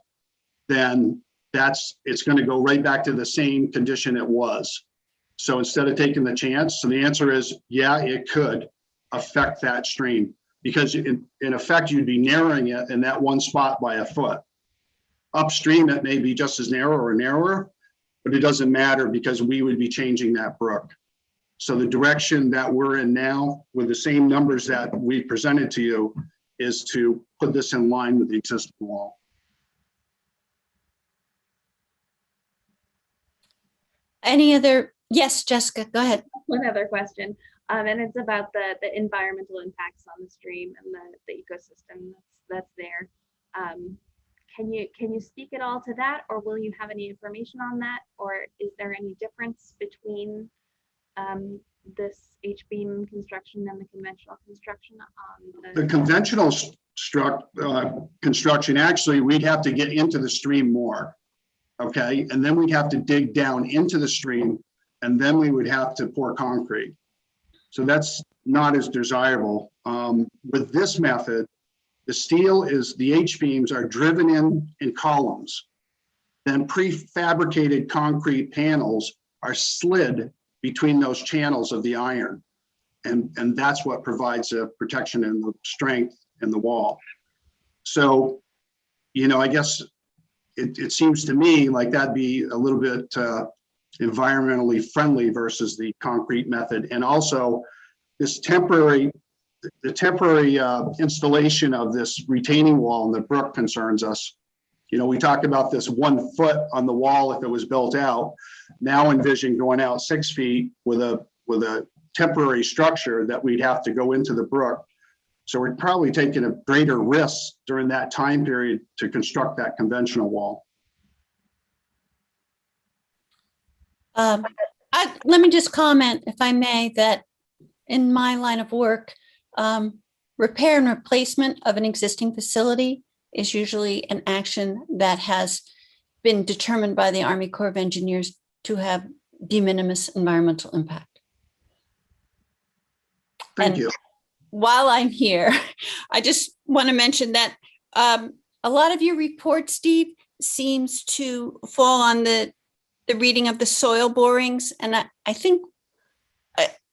then it's going to go right back to the same condition it was. So instead of taking the chance, so the answer is, yeah, it could affect that stream, because in effect, you'd be narrowing it in that one spot by a foot. Upstream, it may be just as narrow or narrower, but it doesn't matter because we would be changing that brook. So the direction that we're in now, with the same numbers that we presented to you, is to put this in line with the existing wall. Any other? Yes, Jessica, go ahead. One other question, and it's about the environmental impacts on the stream and the ecosystem that's there. Can you speak at all to that, or will you have any information on that, or is there any difference between this H-beam construction and the conventional construction? The conventional construction, actually, we'd have to get into the stream more, okay? And then we'd have to dig down into the stream, and then we would have to pour concrete. So that's not as desirable. With this method, the H-beams are driven in columns. Then prefabricated concrete panels are slid between those channels of the iron. And that's what provides a protection and the strength in the wall. So, I guess it seems to me like that'd be a little bit environmentally friendly versus the concrete method. And also this temporary installation of this retaining wall in the brook concerns us. We talked about this 1 foot on the wall if it was built out. Now envision going out 6 feet with a temporary structure that we'd have to go into the brook. So we're probably taking a greater risk during that time period to construct that conventional wall. Let me just comment, if I may, that in my line of work, repair and replacement of an existing facility is usually an action that has been determined by the Army Corps of Engineers to have de minimis environmental impact. Thank you. While I'm here, I just want to mention that a lot of your report, Steve, seems to fall on the reading of the soil borings. And I think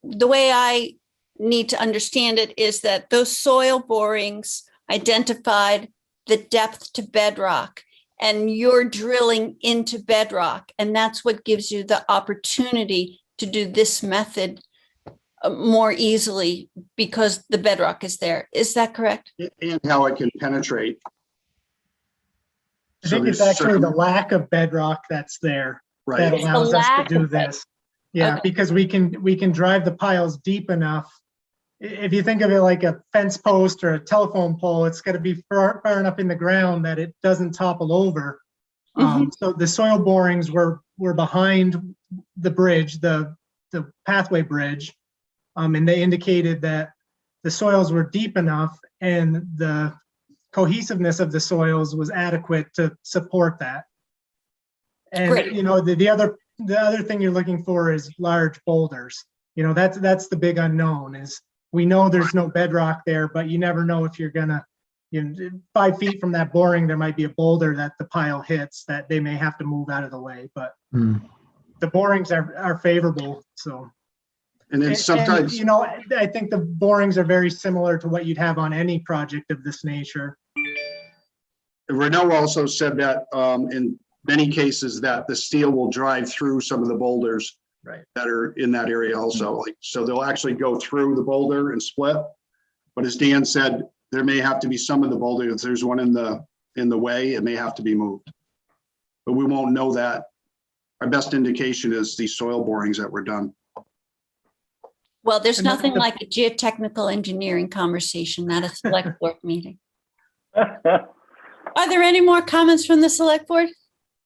the way I need to understand it is that those soil borings identified the depth to bedrock, and you're drilling into bedrock. And that's what gives you the opportunity to do this method more easily because the bedrock is there. Is that correct? And how it can penetrate. I think it's actually the lack of bedrock that's there that allows us to do this. Yeah, Okay. because we can drive the piles deep enough. If you think of it like a fence post or a telephone pole, it's got to be far enough in the ground that it doesn't topple over. So the soil borings were behind the bridge, the pathway bridge, and they indicated that the soils were deep enough and the cohesiveness of the soils was adequate to support that. And Great. you know, the other thing you're looking for is large boulders. You know, that's the big unknown. Is we know there's no bedrock there, but you never know if you're gonna, 5 feet from that boring, there might be a boulder that the pile hits that they may have to move out of the way. But the borings are favorable. So, And then sometimes, I think the borings are very similar to what you'd have on any project of this nature. Renault also said that in many cases that the steel will drive through some of the boulders that are in that area also. Like, so they'll actually go through the boulder and split. But as Dan said, there may have to be some of the boulder, if there's one in the way, it may have to be moved. But we won't know that. Our best indication is the soil borings that were done. Well, there's And nothing like a geotechnical engineering conversation at a select board meeting. Are there any more comments from the select board?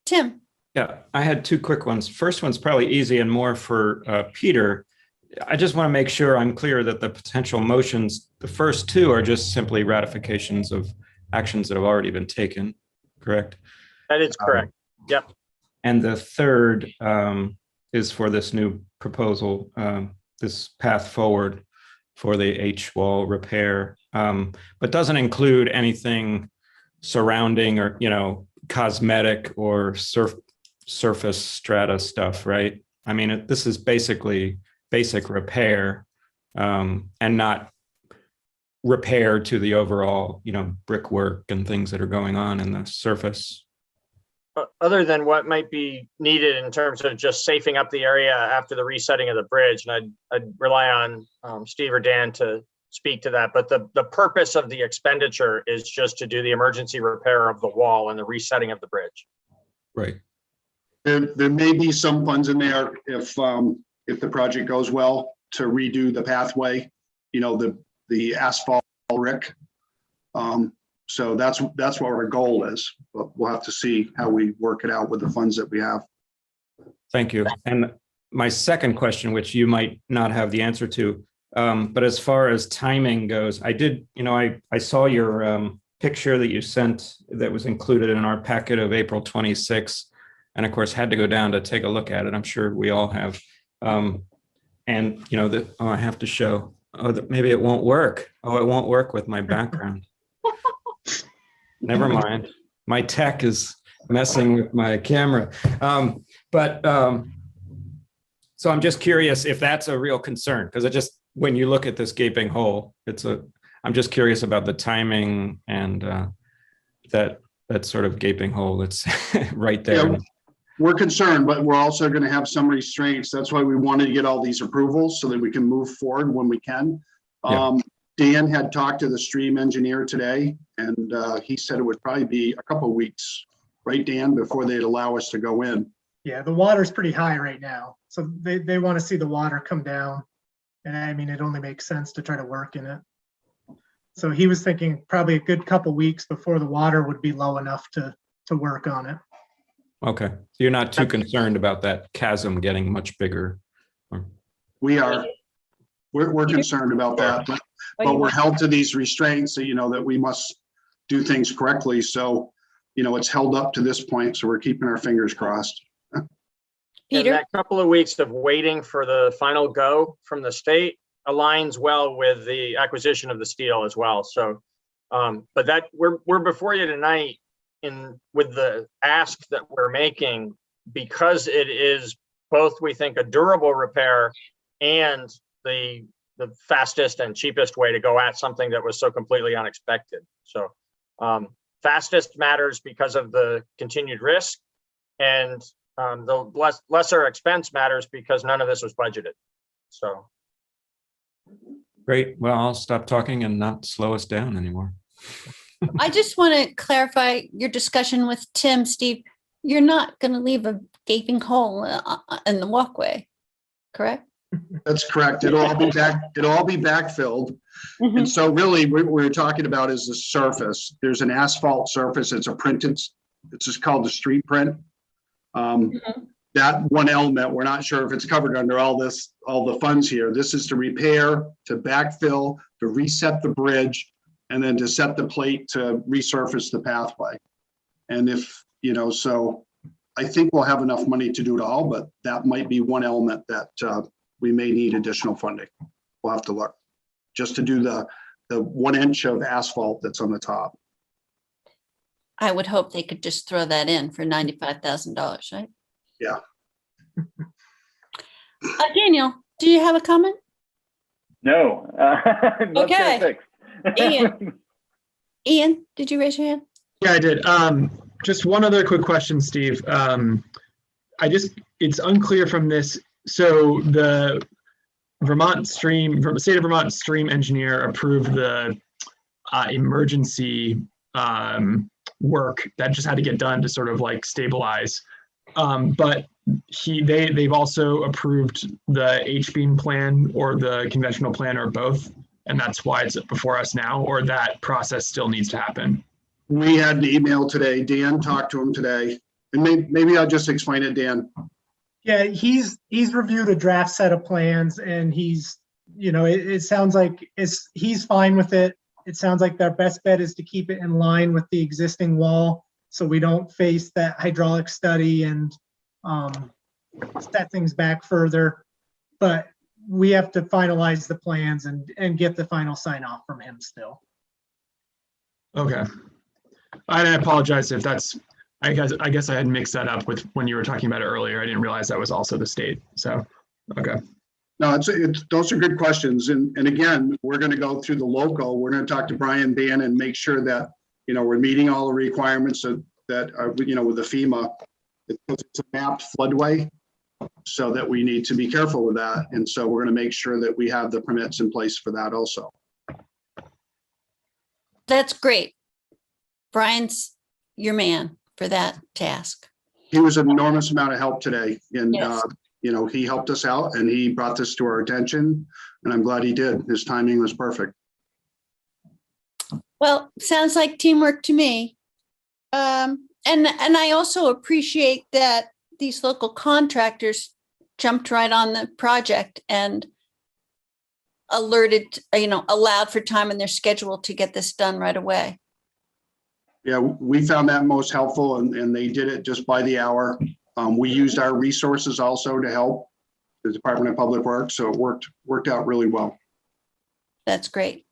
Tim? Yeah, I had two quick ones. First one's probably easy and more for Peter. I just want to make sure I'm clear that the potential motions, the first two are just simply ratifications of actions that have already been taken, correct? That is correct. Yep. And the third is for this new proposal, this path forward for the H-wall repair, but doesn't include anything surrounding or, cosmetic or surface strata stuff, right? I mean, this is basically basic repair and not repair to the overall, brickwork and things that are going on in the surface. Other than what might be needed in terms of just safing up the area after the resetting of the bridge, and I'd rely on Steve or Dan to speak to that. But the purpose of the expenditure is just to do the emergency repair of the wall and the resetting of the bridge. Right. There may be some funds in there if the project goes well to redo the pathway, the asphalt brick. So that's what our goal is, but we'll have to see how we work it out with the funds that we have. Thank you. And my second question, which you might not have the answer to, but as far as timing goes, I did, I saw your picture that you sent that was included in our packet of April 26th, and of course had to go down to take a look at it. I'm sure we all have. And I have to show, maybe it won't work. Oh, it won't work with my background. Never mind. My tech is messing with my camera. So I'm just curious if that's a real concern, because when you look at this gaping hole, I'm just curious about the timing and that sort of gaping hole that's right there. Yeah, we're concerned, but we're also going to have some restraints. That's why we wanted to get all these approvals so that we can move forward when we can. Yeah. Dan had talked to the stream engineer today, and he said it would probably be a couple of weeks, right, Dan, before they'd allow us to go in. Yeah, the water's pretty high right now. So they want to see the water come down. And I mean, it only makes sense to try to work in it. So he was thinking probably a good couple weeks before the water would be low enough to work on it. Okay. So you're not too concerned about that chasm getting much bigger? We are. We're concerned about that, but we're held to these restraints, so, that we must do things correctly. So, it's held up to this point, so we're keeping our fingers crossed. Peter? And that couple of weeks of waiting for the final go from the state aligns well with the acquisition of the steel as well. So, but that we're before you tonight with the ask that we're making, because it is both, we think, a durable repair and the fastest and cheapest way to go at something that was so completely unexpected. So fastest matters because of the continued risk, and the lesser expense matters because none of this was budgeted. So. Great. Well, I'll stop talking and not slow us down anymore. I just want to clarify your discussion with Tim, Steve. You're not going to leave a gaping hole in the walkway. correct? That's correct. It'll all be backfilled. Mhm. And so really what we're talking about is the surface. There's an asphalt surface. It's a printed, it's just called the street print. That one element, we're not sure if it's covered under all the funds here. This is to repair, to backfill, to reset the bridge, and then to set the plate to resurface the pathway. And if, so I think we'll have enough money to do it all, but that might be one element that we may need additional funding. We'll have to look just to do the 1 inch of asphalt that's on the top. I would hope they could just throw that in for $95,000, right? Yeah. Daniel, do you have a comment? No. Okay. Ian, did you raise your hand? Yeah, I did. Just one other quick question, Steve. It's unclear from this. So the state of Vermont stream engineer approved the emergency work that just had to get done to sort of like stabilize. But they've also approved the H-beam plan or the conventional plan or both, and that's why it's before us now, or that process still needs to happen. We had an email today. Dan talked to him today, and maybe I'll just explain it, Dan. Yeah, he's reviewed a draft set of plans, and he's, it sounds like he's fine with it. It sounds like their best bet is to keep it in line with the existing wall, so we don't face that hydraulic study and set things back further. But we have to finalize the plans and get the final sign off from him still. Okay. I apologize if that's, I guess I had mixed that up with when you were talking about it earlier. I didn't realize that was also the state. So, okay. No, those are good questions. And again, we're going to go through the local. We're going to talk to Brian Ban and make sure that, we're meeting all the requirements that are, with the FEMA. It's a mapped floodway, so that we need to be careful with that. And so we're going to make sure that we have the permits in place for that also. That's great. Brian's your man for that task. He was an enormous amount of help today, and Yes. he helped us out and he brought this to our attention, and I'm glad he did. His timing was perfect. Well, sounds like teamwork to me. And I also appreciate that these local contractors jumped right on the project and allowed for time in their schedule to get this done right away. Yeah, we found that most helpful, and they did it just by the hour. We used our resources also to help the Department of Public Works, so it worked out really well. That's great.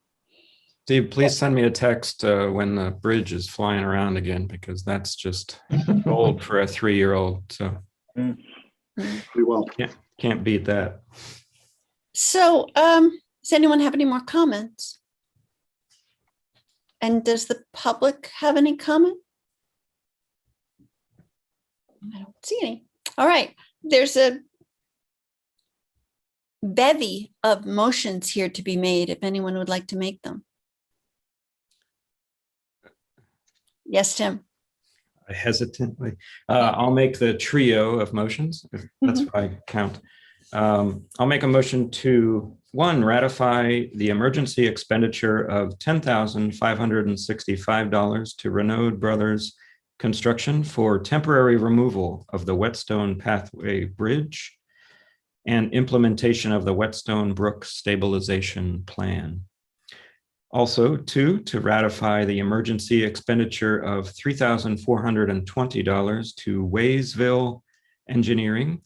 Steve, please send me a text when the bridge is flying around again, because that's just gold for a 3-year-old. So We will. Can't beat that. So does anyone have any more comments? And does the public have any comment? I don't see any. All right. There's a bevy of motions here to be made if anyone would like to make them. Yes, Tim. Hesitantly, I'll make the trio of motions, if that's what I count. I'll make a motion to, 1, ratify the emergency expenditure of $10,565 to Renaud Brothers Construction for temporary removal of the Whetstone Pathway Bridge and implementation of the Whetstone Brook Stabilization Plan. Also, 2, to ratify the emergency expenditure of $3,420 to Waysville Engineering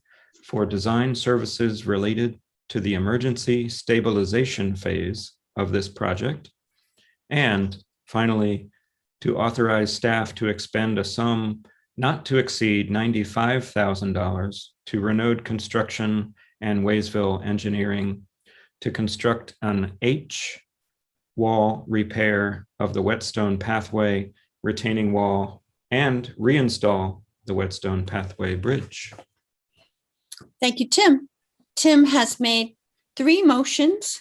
for design services related to the emergency stabilization phase of this project. And finally, to authorize staff to expend a sum not to exceed $95,000 to Renaud Construction and Waysville Engineering to construct an H-wall repair of the Whetstone Pathway retaining wall and reinstall the Whetstone Pathway Bridge. Thank you, Tim. Tim has made 3 motions.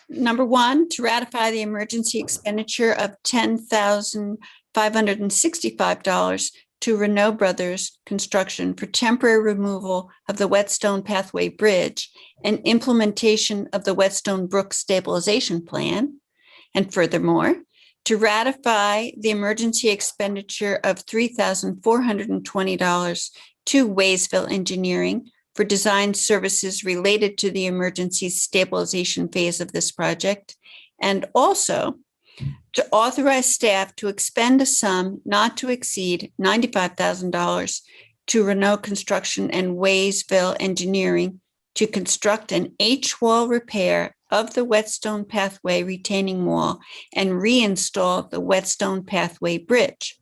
Number 1, to ratify the emergency expenditure of $10,565 to Renault Brothers Construction for temporary removal of the Whetstone Pathway Bridge and implementation of the Whetstone Brook Stabilization Plan. And furthermore, to ratify the emergency expenditure of $3,420 to Waysville Engineering for design services related to the emergency stabilization phase of this project, and also to authorize staff to expend a sum not to exceed $95,000 to Renault Construction and Waysville Engineering to construct an H-wall repair of the Whetstone Pathway retaining wall and reinstall the Whetstone Pathway Bridge.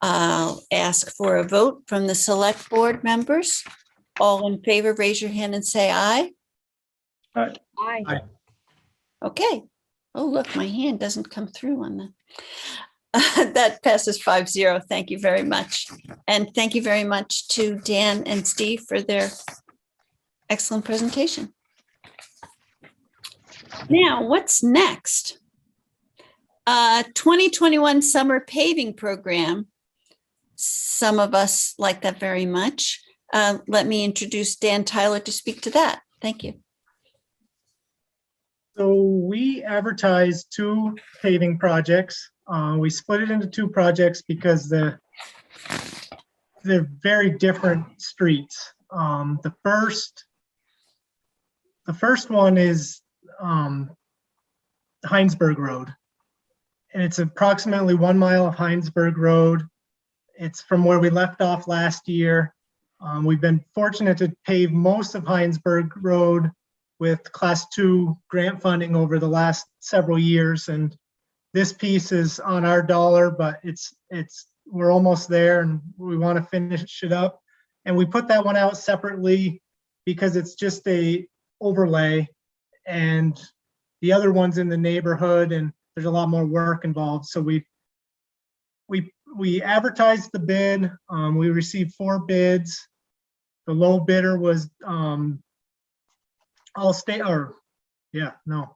I'll ask for a vote from the select board members. All in favor, raise your hand and say aye. Aye. Aye. Okay. Oh, look, my hand doesn't come through on the. That passes 5-0. Thank you very much. And thank you very much to Dan and Steve for their excellent presentation. Now, what's next? 2021 summer paving program. Some of us like that very much. Let me introduce Dan Tyler to speak to that. Thank you. So we advertised 2 paving projects. We split it into 2 projects because they're very different streets. The first one is Heinsberg Road, and it's approximately 1 mile of Heinsberg Road. It's from where we left off last year. We've been fortunate to pave most of Heinsberg Road with Class 2 grant funding over the last several years, and this piece is on our dollar, but we're almost there, and we want to finish it up. And we put that one out separately because it's just a overlay, and the other one's in the neighborhood, and there's a lot more work involved. So we advertised the bid. We received 4 bids. The low bidder was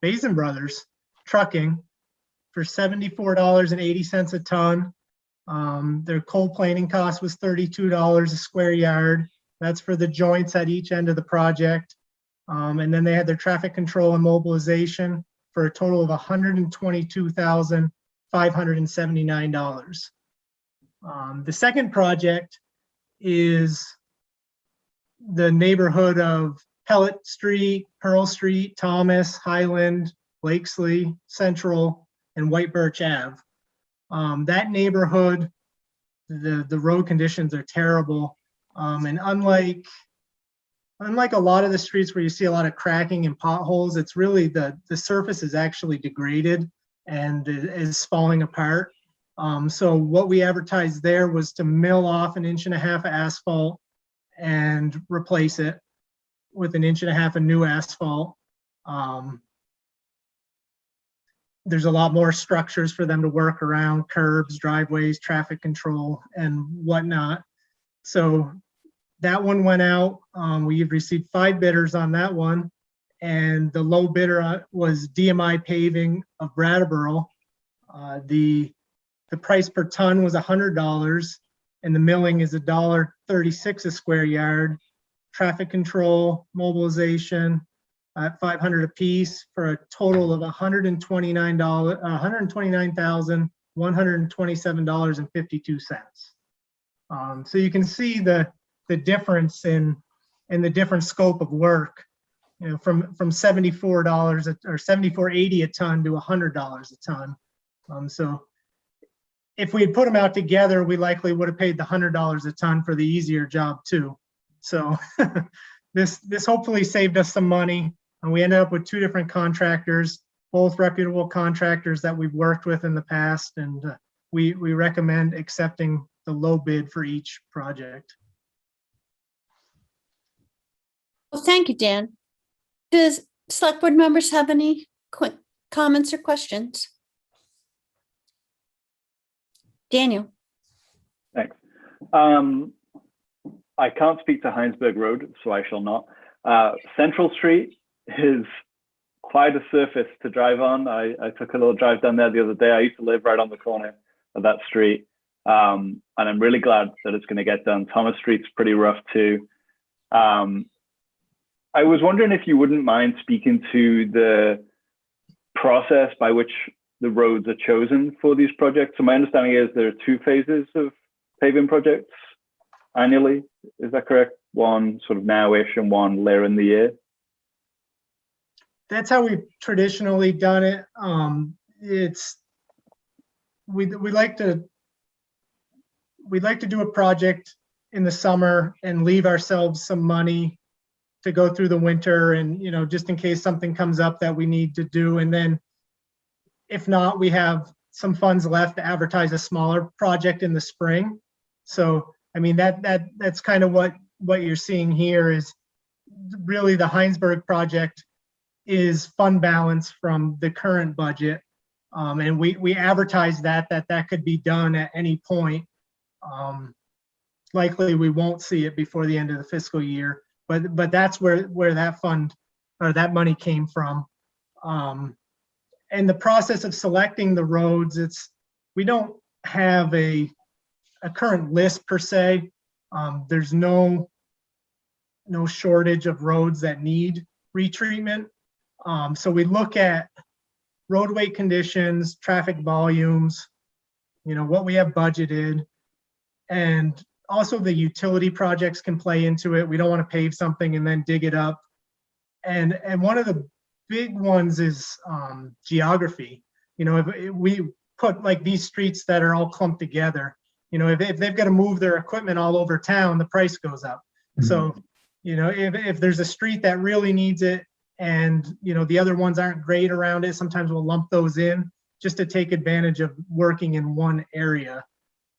Basin Brothers Trucking for $74.80 a ton. Their cold planing cost was $32 a square yard. That's for the joints at each end of the project. And then they had their traffic control and mobilization for a total of $122,579. The second project is the neighborhood of Pellet Street, Pearl Street, Thomas, Highland, Blakesley, Central, and White Birch Ave. That neighborhood, the road conditions are terrible. And unlike a lot of the streets where you see a lot of cracking and potholes, it's really the surface is actually degraded and is falling apart. So what we advertised there was to mill off 1.5 inches of asphalt and replace it with 1.5 inches of new asphalt. There's a lot more structures for them to work around, curbs, driveways, traffic control, and whatnot. So that one went out. We received 5 bidders on that one, and the low bidder was DMI Paving of Brattleboro. The price per ton was $100, and the milling is $1.36 a square yard. Traffic control, mobilization at $500 a piece for a total of $129,127.52. So you can see the difference in the different scope of work, you know, from $74 or $74.80 a ton to $100 a ton. So if we had put them out together, we likely would have paid the $100 a ton for the easier job too. So this hopefully saved us some money, and we ended up with 2 different contractors, both reputable contractors that we've worked with in the past, and we recommend accepting the low bid for each project. Well, thank you, Dan. Does select board members have any quick comments or questions? Daniel. Thanks. I can't speak to Heinsberg Road, so I shall not. Central Street is quite a surface to drive on. I took a little drive down there the other day. I used to live right on the corner of that street. And I'm really glad that it's going to get done. Thomas Street's pretty rough too. I was wondering if you wouldn't mind speaking to the process by which the roads are chosen for these projects. So my understanding is there are 2 phases of paving projects annually. Is that correct? One sort of now-ish and one later in the year. That's how we've traditionally done it. We'd like to do a project in the summer and leave ourselves some money to go through the winter, and just in case something comes up that we need to do. And then if not, we have some funds left to advertise a smaller project in the spring. So I mean, that's kind of what you're seeing here is really the Heinsberg project is fund balance from the current budget. And we advertise that could be done at any point. Likely we won't see it before the end of the fiscal year, but that's where that fund or that money came from. And the process of selecting the roads, we don't have a current list per se. There's no shortage of roads that need retreatment. So we look at roadway conditions, traffic volumes, what we have budgeted, and also the utility projects can play into it. We don't want to pave something and then dig it up. And one of the big ones is geography. If we put like these streets that are all clumped together, if they've got to move their equipment all over town, the price goes up. Mm-hmm. So, if there's a street that really needs it and, the other ones aren't great around it, sometimes we'll lump those in just to take advantage of working in one area.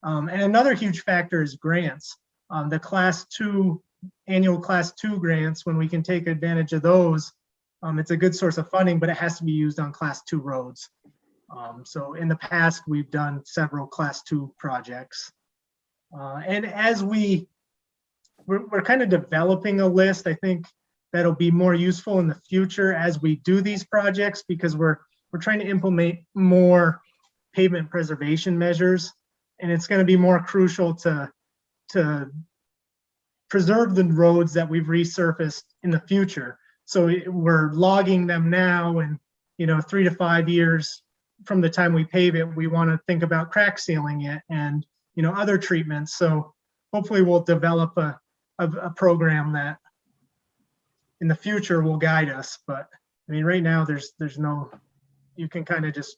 And another huge factor is grants. The annual class 2 grants, when we can take advantage of those, it's a good source of funding, but it has to be used on class 2 roads. So in the past, we've done several class 2 projects. And as we're kind of developing a list, I think that'll be more useful in the future as we do these projects, because we're trying to implement more pavement preservation measures. And it's going to be more crucial to preserve the roads that we've resurfaced in the future. So we're logging them now, and 3 to 5 years from the time we pave it, we want to think about crack sealing it and other treatments. So hopefully we'll develop a program that in the future will guide us. But I mean, right now there's no, you can kind of just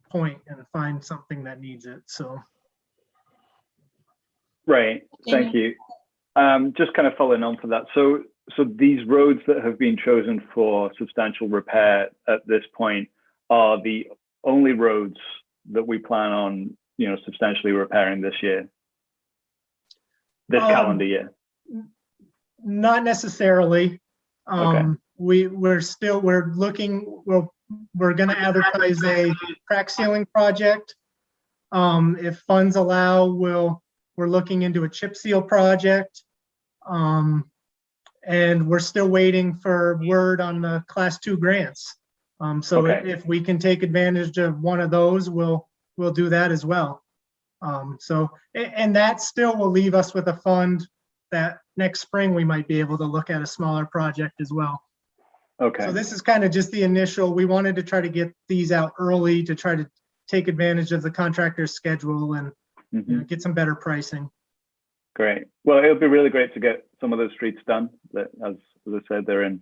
point and find something that needs it. So. Right. Thank you. Just kind of following on from that. So these roads that have been chosen for substantial repair at this point are the only roads that we plan on, substantially repairing this year, this calendar year? Not necessarily. Okay. We're looking. We're going to advertise a crack sealing project. If funds allow, we're looking into a chip seal project. And we're still waiting for word on the class 2 grants. So Okay. if we can take advantage of one of those, we'll do that as well. And that still will leave us with a fund that next spring we might be able to look at a smaller project as well. Okay. So this is kind of just the initial. We wanted to try to get these out early to try to take advantage of the contractor's schedule and get some better pricing. Great. Well, it'll be really great to get some of those streets done. That, as I said, they're in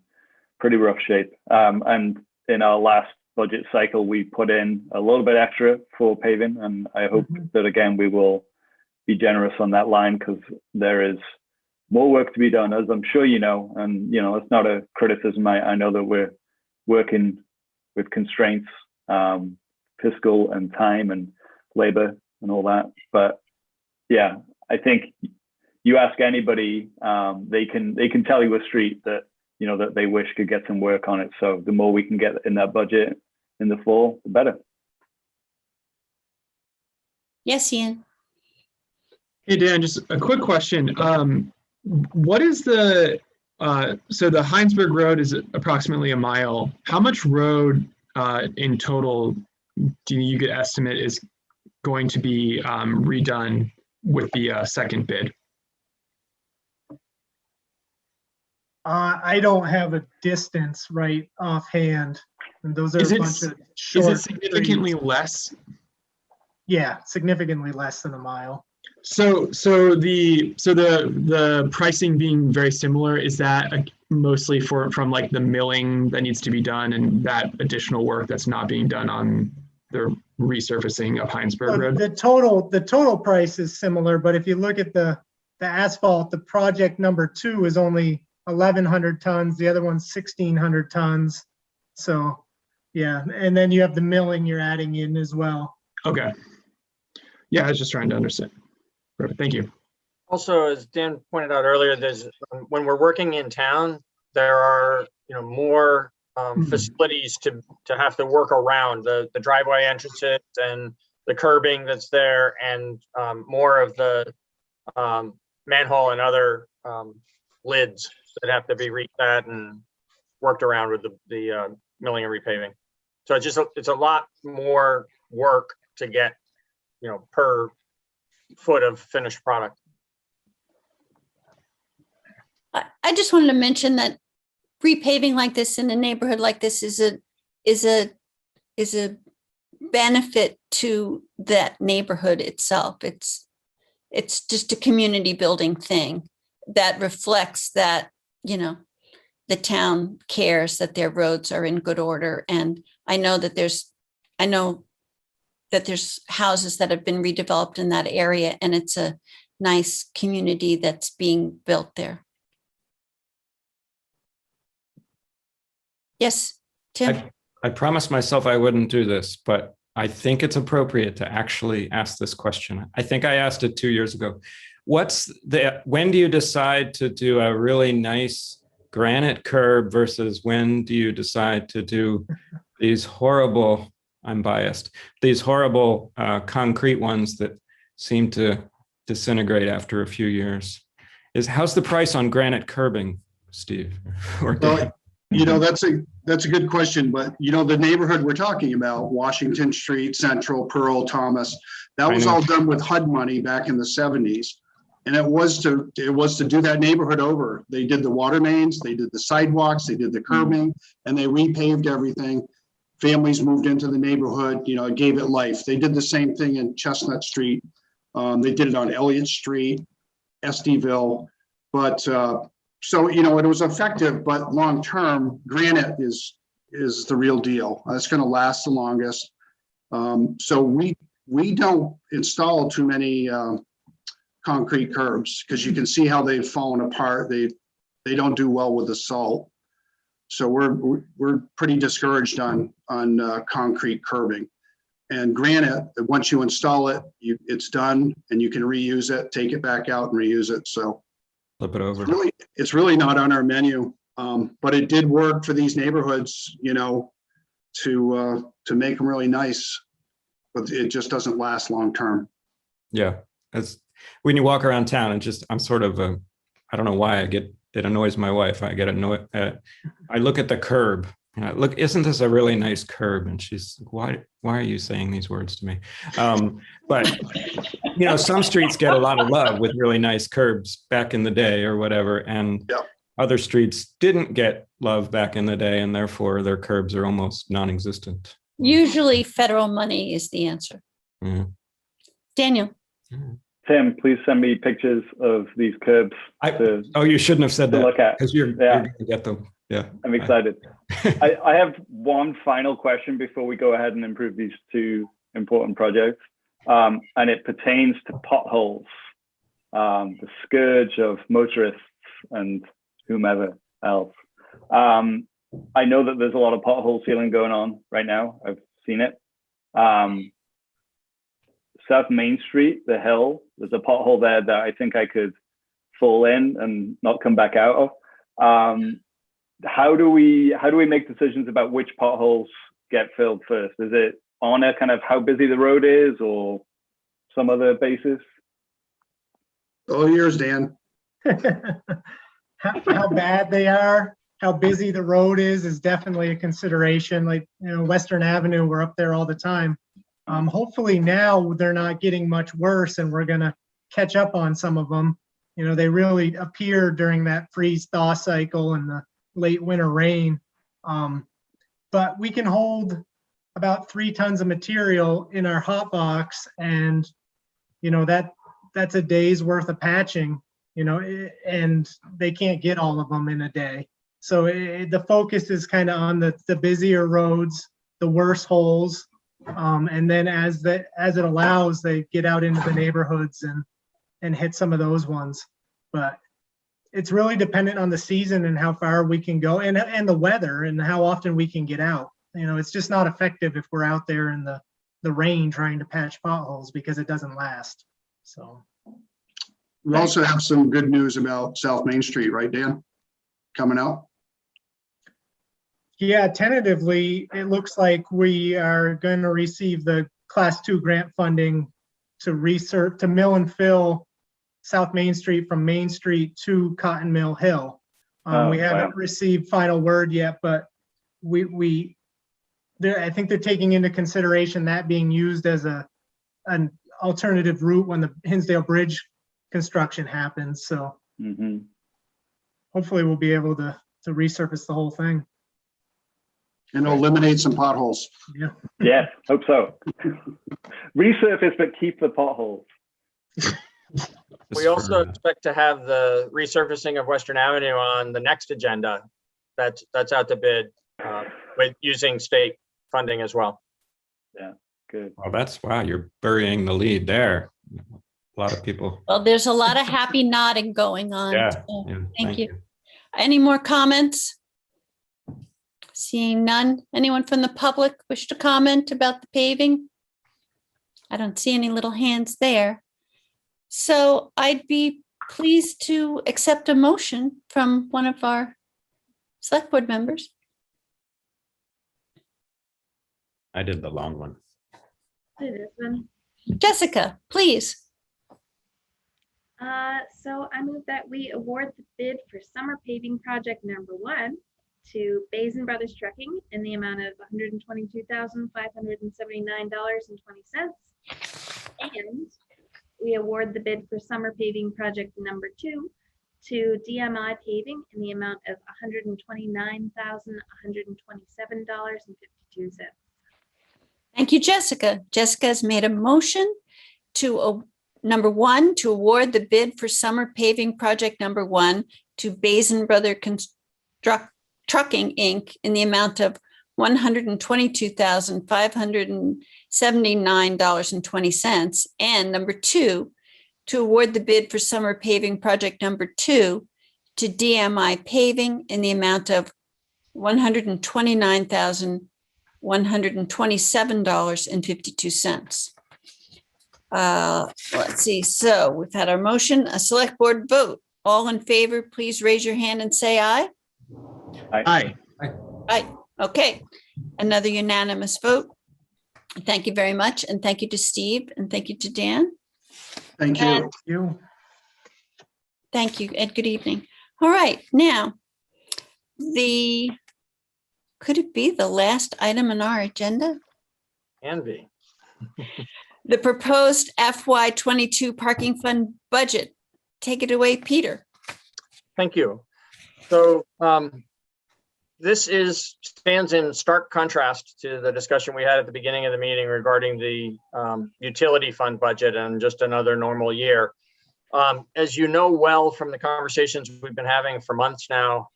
pretty rough shape. And in our last budget cycle, we put in a little bit extra for paving, and I hope that again we will be generous on that line, because there is more work to be done, as I'm sure you know. And it's not a criticism. I know that we're working with constraints, fiscal and time and labor and all that. But yeah, I think you ask anybody, they can tell you a street that that they wish could get some work on it. So the more we can get in that budget in the fall, the better. Yes, Ian. Hey, Dan, just a quick question. What is so the Heinsberg Road is approximately a mile. How much road in total do you could estimate is going to be redone with the second bid? I don't have a distance right offhand. And those are Is a it, bunch of is short it significantly streets. less? Yeah, significantly less than a mile. So the pricing being very similar, is that mostly from like the milling that needs to be done and that additional work that's not being done on the resurfacing of Heinsberg Road? The total price is similar, but if you look at the asphalt, the project number 2 is only 1,100 tons. The other one's 1,600 tons. So, yeah, and then you have the milling you're adding in as well. Okay. Yeah, I was just trying to understand. Perfect. Thank you. Also, as Dan pointed out earlier, there's when we're working in town, there are more facilities to have to work around the driveway entrances and the curbing that's there, and more of the manhole and other lids that have to be reset and worked around with the milling and repaving. So it's a lot more work to get per foot of finished product. I just wanted to mention that repaving like this in a neighborhood like this is a benefit to that neighborhood itself. It's just a community building thing that reflects that, the town cares that their roads are in good order. And I know that there's houses that have been redeveloped in that area, and it's a nice community that's being built there. Yes, Tim? I promised myself I wouldn't do this, but I think it's appropriate to actually ask this question. I think I asked it 2 years ago. When do you decide to do a really nice granite curb versus when do you decide to do these horrible, I'm biased, these horrible concrete ones that seem to disintegrate after a few years? How's the price on granite curbing, Steve? Well, that's a good question, but the neighborhood we're talking about, Washington Street, Central, Pearl, Thomas, that was all done with HUD money back in the 70s. And it was to do that neighborhood over. They did the water mains, they did the sidewalks, they did the curbing, and they repaved everything. Families moved into the neighborhood, it gave it life. They did the same thing in Chestnut Street. They did it on Elliott Street, Estiville. But so, it was effective, but long-term, granite is the real deal. It's going to last the longest. So we don't install too many concrete curbs because you can see how they've fallen apart. They don't do well with the salt. So we're pretty discouraged on concrete curbing. And granite, once you install it, it's done and you can reuse it, take it back out and reuse it. So flip it over. It's really not on our menu, but it did work for these neighborhoods, to make them really nice, but it just doesn't last long term. Yeah, when you walk around town and I'm sort of I don't know why it annoys my wife. I get annoyed. I look at the curb. Look, isn't this a really nice curb? And she's like, why are you saying these words to me? But some streets get a lot of love with really nice curbs back in the day or whatever, and other streets didn't get love back in the day, and therefore their curbs are almost non-existent. Usually federal money is the answer. Mm. Daniel. Tim, please send me pictures of these curbs. You shouldn't have said that. Look at, because you're going to get them. Yeah, I'm excited. I have one final question before we go ahead and improve these two important projects, and it pertains to potholes, the scourge of motorists and whomever else. I know that there's a lot of pothole sealing going on right now. I've seen it. South Main Street, the hill, there's a pothole there that I think I could fall in and not come back out of. How do we make decisions about which potholes get filled first? Is it on a kind of how busy the road is or some other basis? Oh, yours, Dan. How bad they are, how busy the road is definitely a consideration. Like, Western Avenue, we're up there all the time. Hopefully now they're not getting much worse and we're gonna catch up on some of them. You know, they really appeared during that freeze thaw cycle and the late winter rain. But we can hold about 3 tons of material in our hot box, and you know, that's a day's worth of patching, you know, and they can't get all of them in a day. So the focus is kind of on the busier roads, the worst holes. And then as it allows, they get out into the neighborhoods and hit some of those ones. But it's really dependent on the season and how far we can go, and the weather and how often we can get out. You know, it's just not effective if we're out there in the rain trying to patch potholes, because it doesn't last. So We also have some good news about South Main Street, right, Dan? Coming out? yeah, tentatively, it looks like we are going to receive the Class 2 grant funding to mill and fill South Main Street from Main Street to Cotton Mill Hill. We haven't received final word yet, but I think they're taking into consideration that being used as an alternative route when the Hinsdale Bridge construction happens. So hopefully we'll be able to resurface the whole thing. And eliminate some potholes. Yeah. Yes, hope so. Resurface, but keep the potholes. We also expect to have the resurfacing of Western Avenue on the next agenda. That's out to bid with using state funding as well. Yeah, good. Well, wow, you're burying the lead there. A lot of people. Well, there's a lot of happy nodding going on. Yeah, so yeah, thank you. Any more comments? Seeing none. Anyone from the public wish to comment about the paving? I don't see any little hands there. So I'd be pleased to accept a motion from one of our select board members. I did the long one. Jessica, please. So I move that we award the bid for summer paving project number 1 to Basin Brothers Trucking in the amount of $122,579.20. And we award the bid for summer paving project number 2 to DMI Paving in the amount of $129,127.52. Thank you, Jessica. Jessica has made a motion to number 1, to award the bid for summer paving project number 1 to Basin Brother Trucking Inc. in the amount of $122,579.20. And number 2, to award the bid for summer paving project number 2 to DMI Paving in the amount of $129,127.52. Let's see. So we've had our motion, a select board vote. All in favor, please raise your hand and say aye. Aye. Aye. Okay. Another unanimous vote. Thank you very much. And thank you to Steve and thank you to Dan. Thank you. And thank you and good evening. All right. Now, could it be the last item on our agenda? Can be. The proposed FY22 parking fund budget. Take it away, Peter. Thank you. So this stands in stark contrast to the discussion we had at the beginning of the meeting regarding the utility fund budget and just another normal year. As you know well from the conversations we've been having for months now,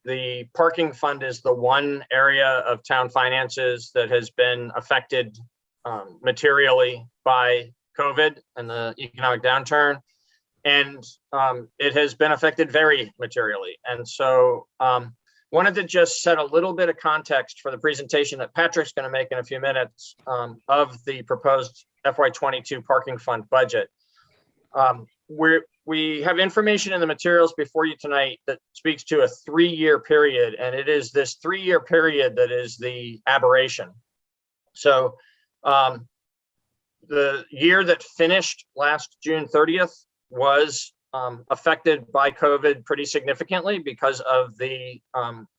the parking fund is the one area of town finances that has been affected materially by COVID and the economic downturn. And it has been affected very materially. And so wanted to just set a little bit of context for the presentation that Patrick's going to make in a few minutes of the proposed FY22 parking fund budget. We have information in the materials before you tonight that speaks to a 3-year period, and it is this 3-year period that is the aberration. So the year that finished last June 30th was affected by COVID pretty significantly because of the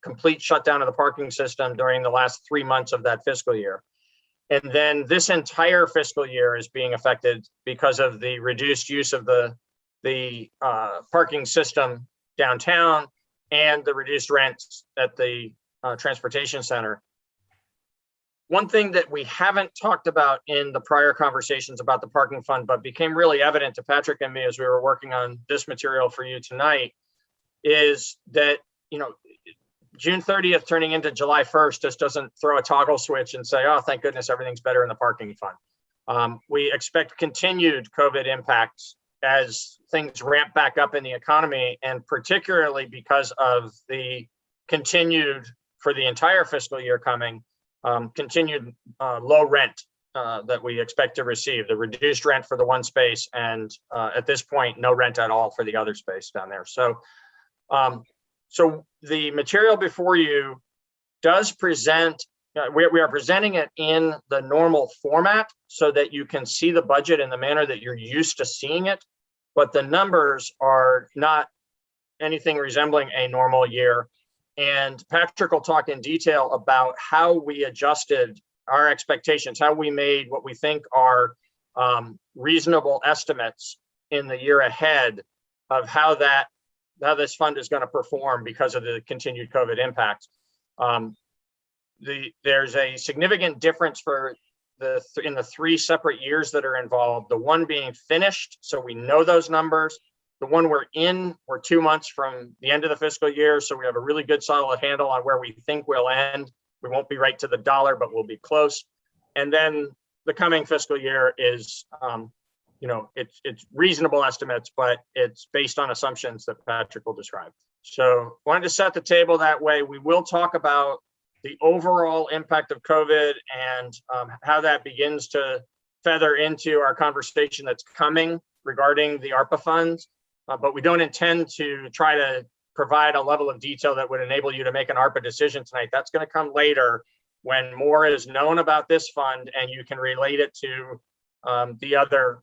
complete shutdown of the parking system during the last 3 months of that fiscal year. And then this entire fiscal year is being affected because of the reduced use of the parking system downtown and the reduced rents at the transportation center. One thing that we haven't talked about in the prior conversations about the parking fund, but became really evident to Patrick and me as we were working on this material for you tonight, is that, you know, June 30th turning into July 1st just doesn't throw a toggle switch and say, oh, thank goodness everything's better in the parking fund. We expect continued COVID impacts as things ramp back up in the economy, and particularly because of the continued, for the entire fiscal year coming, continued low rent that we expect to receive, the reduced rent for the one space, and at this point, no rent at all for the other space down there. So, so the material before you does present, we are presenting it in the normal format so that you can see the budget in the manner that you're used to seeing it, but the numbers are not anything resembling a normal year. And Patrick will talk in detail about how we adjusted our expectations, how we made what we think are reasonable estimates in the year ahead of how this fund is going to perform because of the continued COVID impact. There's a significant difference for in the 3 separate years that are involved, the one being finished, so we know those numbers. The one we're 2 months from the end of the fiscal year, so we have a really good solid handle on where we think we'll end. We won't be right to the dollar, but we'll be close. And then the coming fiscal year is, you know, it's reasonable estimates, but it's based on assumptions that Patrick will describe. So wanted to set the table that way. We will talk about the overall impact of COVID and how that begins to feather into our conversation that's coming regarding the ARPA funds. But we don't intend to try to provide a level of detail that would enable you to make an ARPA decision tonight. That's going to come later when more is known about this fund and you can relate it to the other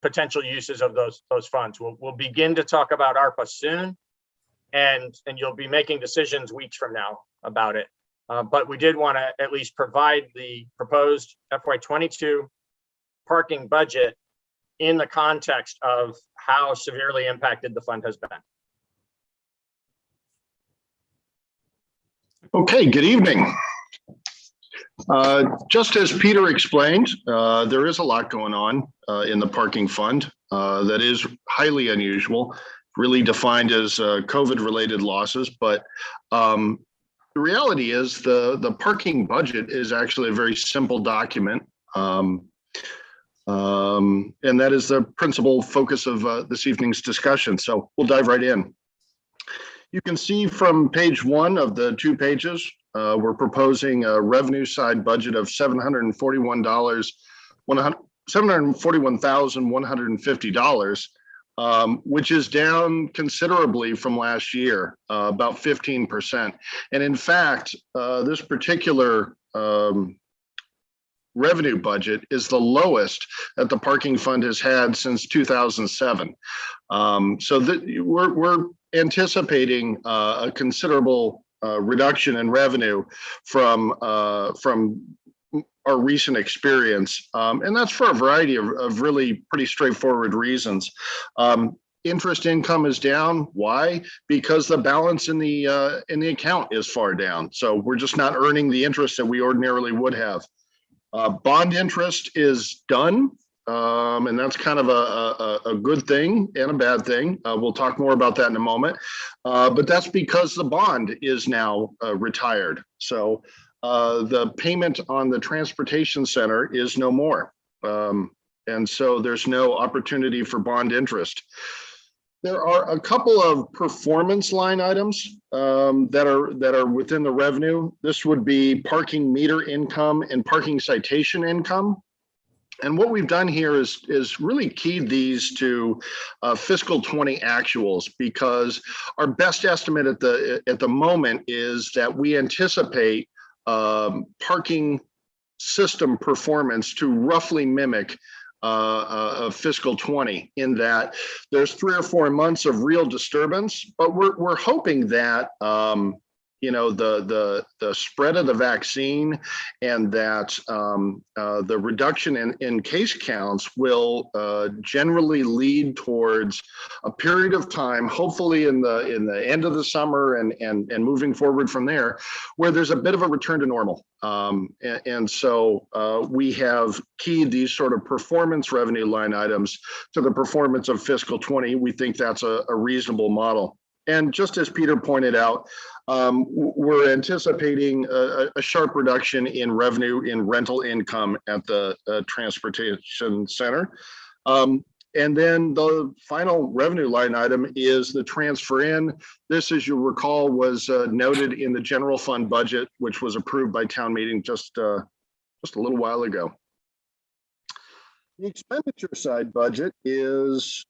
potential uses of those funds. We'll begin to talk about ARPA soon, and you'll be making decisions weeks from now about it. But we did want to at least provide the proposed FY22 parking budget in the context of how severely impacted the fund has been. Okay, good evening. Just as Peter explained, there is a lot going on in the parking fund that is highly unusual, really defined as COVID-related losses. But the reality is the parking budget is actually a very simple document. And that is the principal focus of this evening's discussion. So we'll dive right in. You can see from page 1 of the 2 pages, we're proposing a revenue side budget of $741,150, which is down considerably from last year, about 15%. And in fact, this particular revenue budget is the lowest that the parking fund has had since 2007. So we're anticipating a considerable reduction in revenue from our recent experience. And that's for a variety of really pretty straightforward reasons. Interest income is down. Why? Because the balance in the account is far down. So we're just not earning the interest that we ordinarily would have. Bond interest is done, and that's kind of a good thing and a bad thing. We'll talk more about that in a moment, but that's because the bond is now retired. So the payment on the transportation center is no more, and so there's no opportunity for bond interest. There are a couple of performance line items that are within the revenue. This would be parking meter income and parking citation income. And what we've done here is really keyed these to fiscal 20 actuals, because our best estimate at the moment is that we anticipate parking system performance to roughly mimic of fiscal 20, in that there's 3 or 4 months of real disturbance, but we're hoping that the spread of the vaccine and that the reduction in case counts will generally lead towards a period of time, hopefully in the end of the summer and moving forward from there, where there's a bit of a return to normal. So we have keyed these sort of performance revenue line items to the performance of fiscal 20. We think that's a reasonable model. And just as Peter pointed out, we're anticipating a sharp reduction in revenue in rental income at the transportation center. And then the final revenue line item is the transfer in. This, as you recall, was noted in the general fund budget, which was approved by town meeting just a little while ago. The expenditure side budget is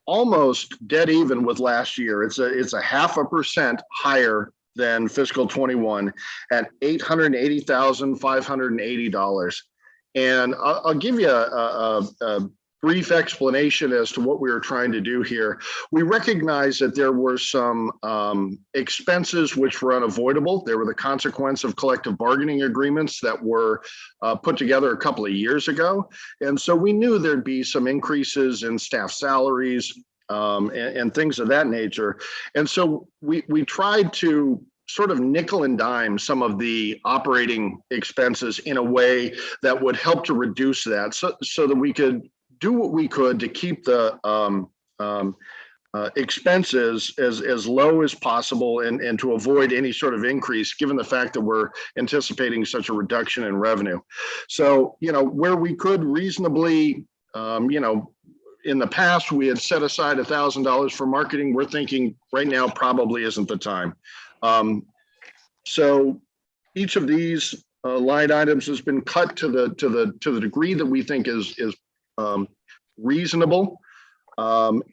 almost dead even with last year. It's a 0.5% higher than fiscal 21 at $880,580. And I'll give you a brief explanation as to what we were trying to do here. We recognize that there were some expenses which were unavoidable. They were the consequence of collective bargaining agreements that were put together a couple of years ago. And so we knew there'd be some increases in staff salaries and things of that nature. And so we tried to sort of nickel and dime some of the operating expenses in a way that would help to reduce that so that we could do what we could to keep the expenses as low as possible and to avoid any sort of increase, given the fact that we're anticipating such a reduction in revenue. So, where we could reasonably, in the past, we had set aside $1,000 for marketing. We're thinking right now probably isn't the time. So each of these line items has been cut to the degree that we think is reasonable. In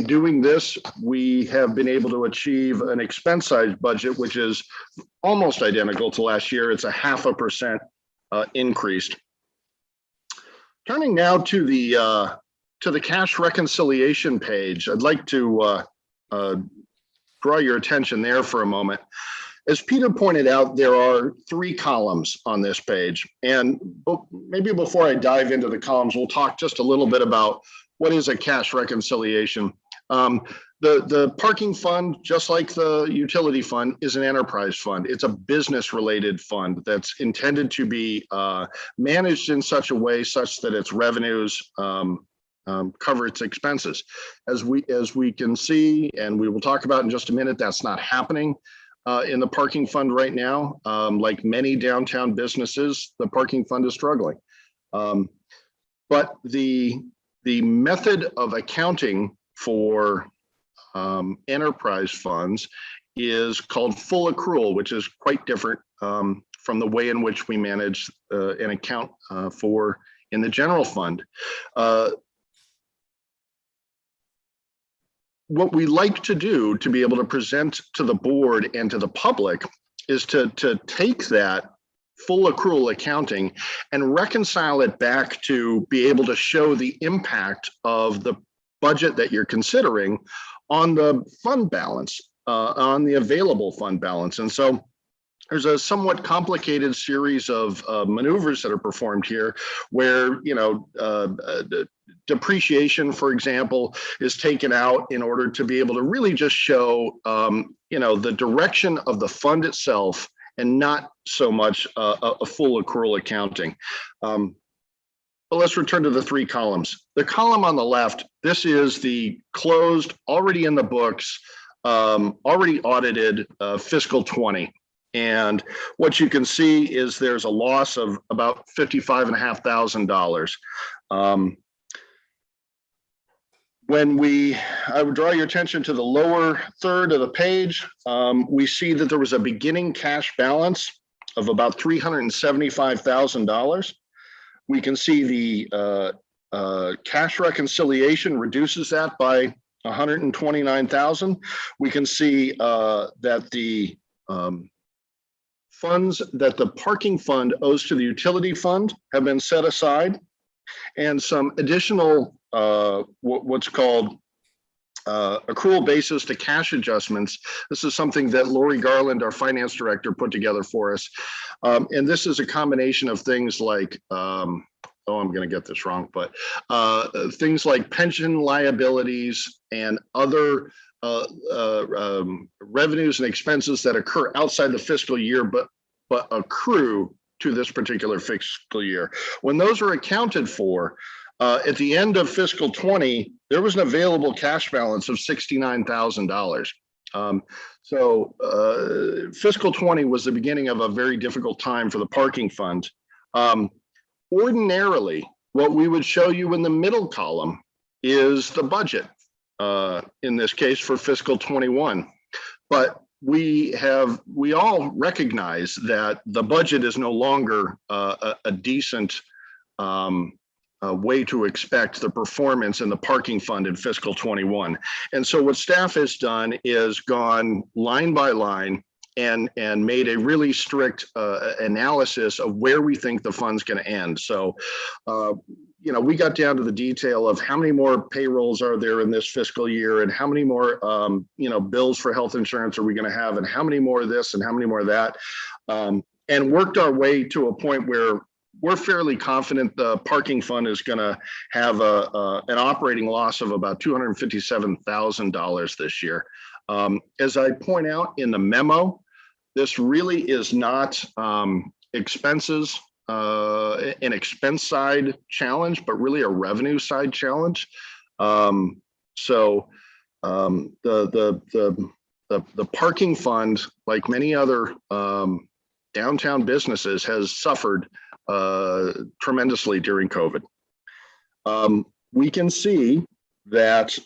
doing this, we have been able to achieve an expense side budget, which is almost identical to last year. It's a 0.5% increased. Turning now to the cash reconciliation page, I'd like to draw your attention there for a moment. As Peter pointed out, there are 3 columns on this page. And maybe before I dive into the columns, we'll talk just a little bit about what is a cash reconciliation. The parking fund, just like the utility fund, is an enterprise fund. It's a business-related fund that's intended to be managed in such a way such that its revenues cover its expenses. As we can see, and we will talk about in just a minute, that's not happening in the parking fund right now. Like many downtown businesses, the parking fund is struggling. But the method of accounting for enterprise funds is called full accrual, which is quite different from the way in which we manage an account for in the general fund. What we like to do to be able to present to the board and to the public is to take that full accrual accounting and reconcile it back to be able to show the impact of the budget that you're considering on the fund balance, on the available fund balance. And so there's a somewhat complicated series of maneuvers that are performed here where, depreciation, for example, is taken out in order to be able to really just show, the direction of the fund itself and not so much a full accrual accounting. But let's return to the 3 columns. The column on the left, this is the closed, already in the books, already audited fiscal 20. And what you can see is there's a loss of about $55,500. I would draw your attention to the lower third of the page, we see that there was a beginning cash balance of about $375,000. We can see the cash reconciliation reduces that by $129,000. We can see that the funds that the parking fund owes to the utility fund have been set aside, and some additional what's called accrual basis to cash adjustments. This is something that Lori Garland, our finance director, put together for us. And this is a combination of things like, oh, I'm going to get this wrong, but things like pension liabilities and other revenues and expenses that occur outside the fiscal year, but accrue to this particular fiscal year. When those are accounted for, at the end of fiscal 20, there was an available cash balance of $69,000. So fiscal 20 was the beginning of a very difficult time for the parking fund. Ordinarily, what we would show you in the middle column is the budget, in this case for fiscal 21. But we all recognize that the budget is no longer a decent way to expect the performance in the parking fund in fiscal 21. And so what staff has done is gone line by line and made a really strict analysis of where we think the fund's going to end. So, you know, we got down to the detail of how many more payrolls are there in this fiscal year, and how many more, you know, bills for health insurance are we going to have, and how many more of this and how many more of that, and worked our way to a point where we're fairly confident the parking fund is going to have an operating loss of about $257,000 this year. As I point out in the memo, this really is not expenses, an expense side challenge, but really a revenue side challenge. So the parking fund, like many other downtown businesses, has suffered tremendously during COVID. We can see that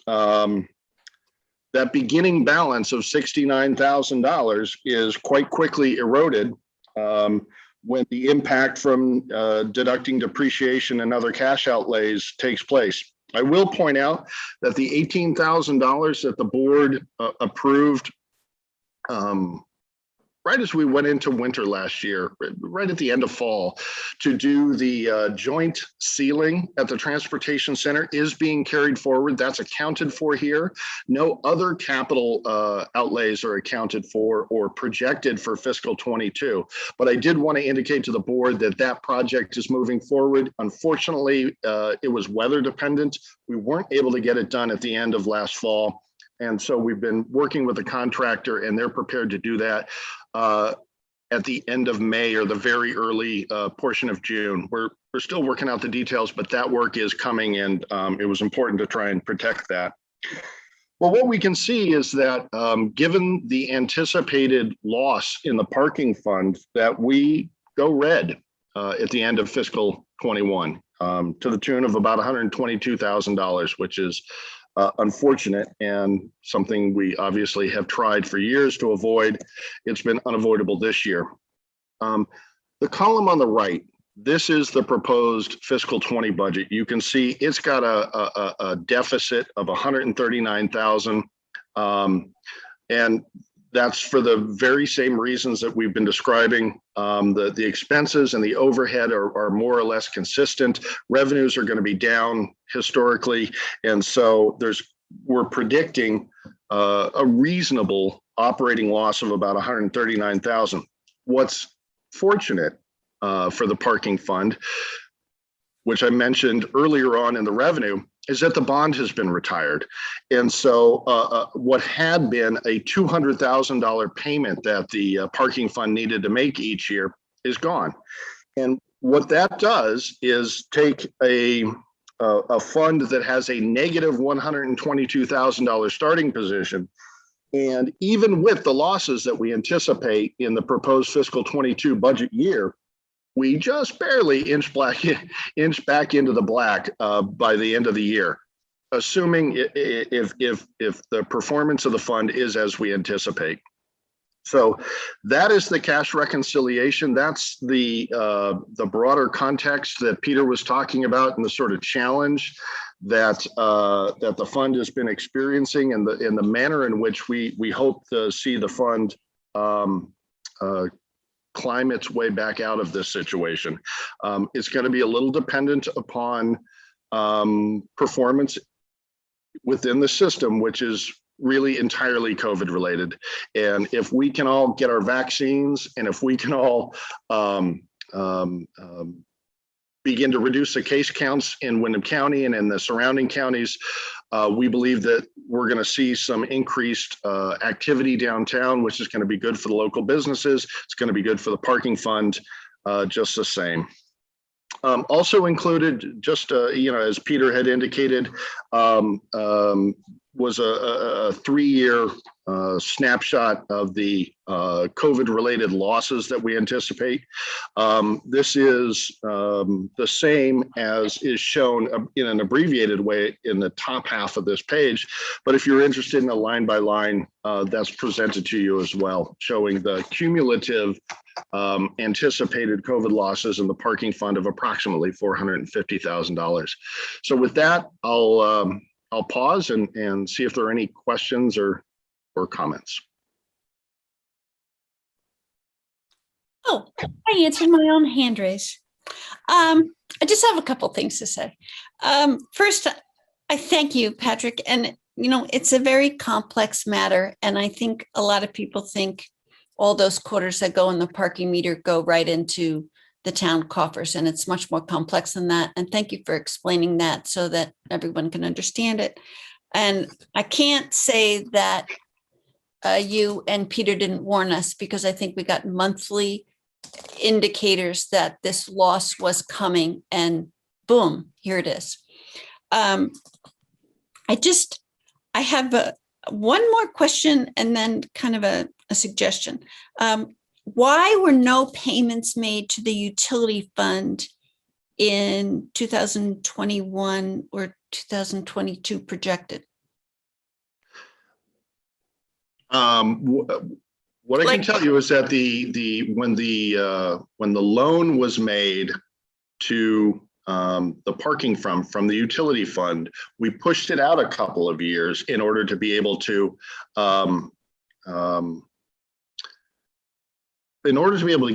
that beginning balance of $69,000 is quite quickly eroded when the impact from deducting depreciation and other cash outlays takes place. I will point out that the $18,000 that the board approved right as we went into winter last year, right at the end of fall, to do the joint ceiling at the transportation center is being carried forward. That's accounted for here. No other capital outlays are accounted for or projected for fiscal 22. But I did want to indicate to the board that that project is moving forward. Unfortunately, it was weather dependent. We weren't able to get it done at the end of last fall. And so we've been working with the contractor, and they're prepared to do that at the end of May or the very early portion of June. We're still working out the details, but that work is coming, and it was important to try and protect that. Well, what we can see is that given the anticipated loss in the parking fund, that we go red at the end of fiscal 21 to the tune of about $122,000, which is unfortunate and something we obviously have tried for years to avoid. It's been unavoidable this year. The column on the right, this is the proposed fiscal 20 budget. You can see it's got a deficit of $139,000. And that's for the very same reasons that we've been describing. The expenses and the overhead are more or less consistent. Revenues are going to be down historically. And so we're predicting a reasonable operating loss of about $139,000. What's fortunate for the parking fund, which I mentioned earlier on in the revenue, is that the bond has been retired. And so what had been a $200,000 payment that the parking fund needed to make each year is gone. And what that does is take a fund that has a negative $122,000 starting position. And even with the losses that we anticipate in the proposed fiscal 22 budget year, we just barely inch back into the black by the end of the year, assuming if the performance of the fund is as we anticipate. So that is the cash reconciliation. That's the broader context that Peter was talking about, and the sort of challenge that the fund has been experiencing, and the manner in which we hope to see the fund climb its way back out of this situation. It's going to be a little dependent upon performance within the system, which is really entirely COVID related. And if we can all get our vaccines, and if we can all begin to reduce the case counts in Windham County and in the surrounding counties, we believe that we're going to see some increased activity downtown, which is going to be good for the local businesses. It's going to be good for the parking fund, just the same. Also included, just as Peter had indicated, was a 3-year snapshot of the COVID-related losses that we anticipate. This is the same as is shown in an abbreviated way in the top half of this page. But if you're interested in a line by line, that's presented to you as well, showing the cumulative anticipated COVID losses in the parking fund of approximately $450,000. So with that, I'll pause and see if there are any questions or comments. Oh, I answered my own hand raise. I just have a couple things to say. First, I thank you, Patrick. And, it's a very complex matter. And I think a lot of people think all those quarters that go in the parking meter go right into the town coffers, and it's much more complex than that. And thank you for explaining that so that everyone can understand it. And I can't say that you and Peter didn't warn us, because I think we got monthly indicators that this loss was coming, and boom, here it is. I have one more question and then kind of a suggestion. Why were no payments made to the utility fund in 2021 or 2022 projected? What I can tell you is that when the loan was made to the parking from the utility fund, we pushed it out a couple of years in order to be able to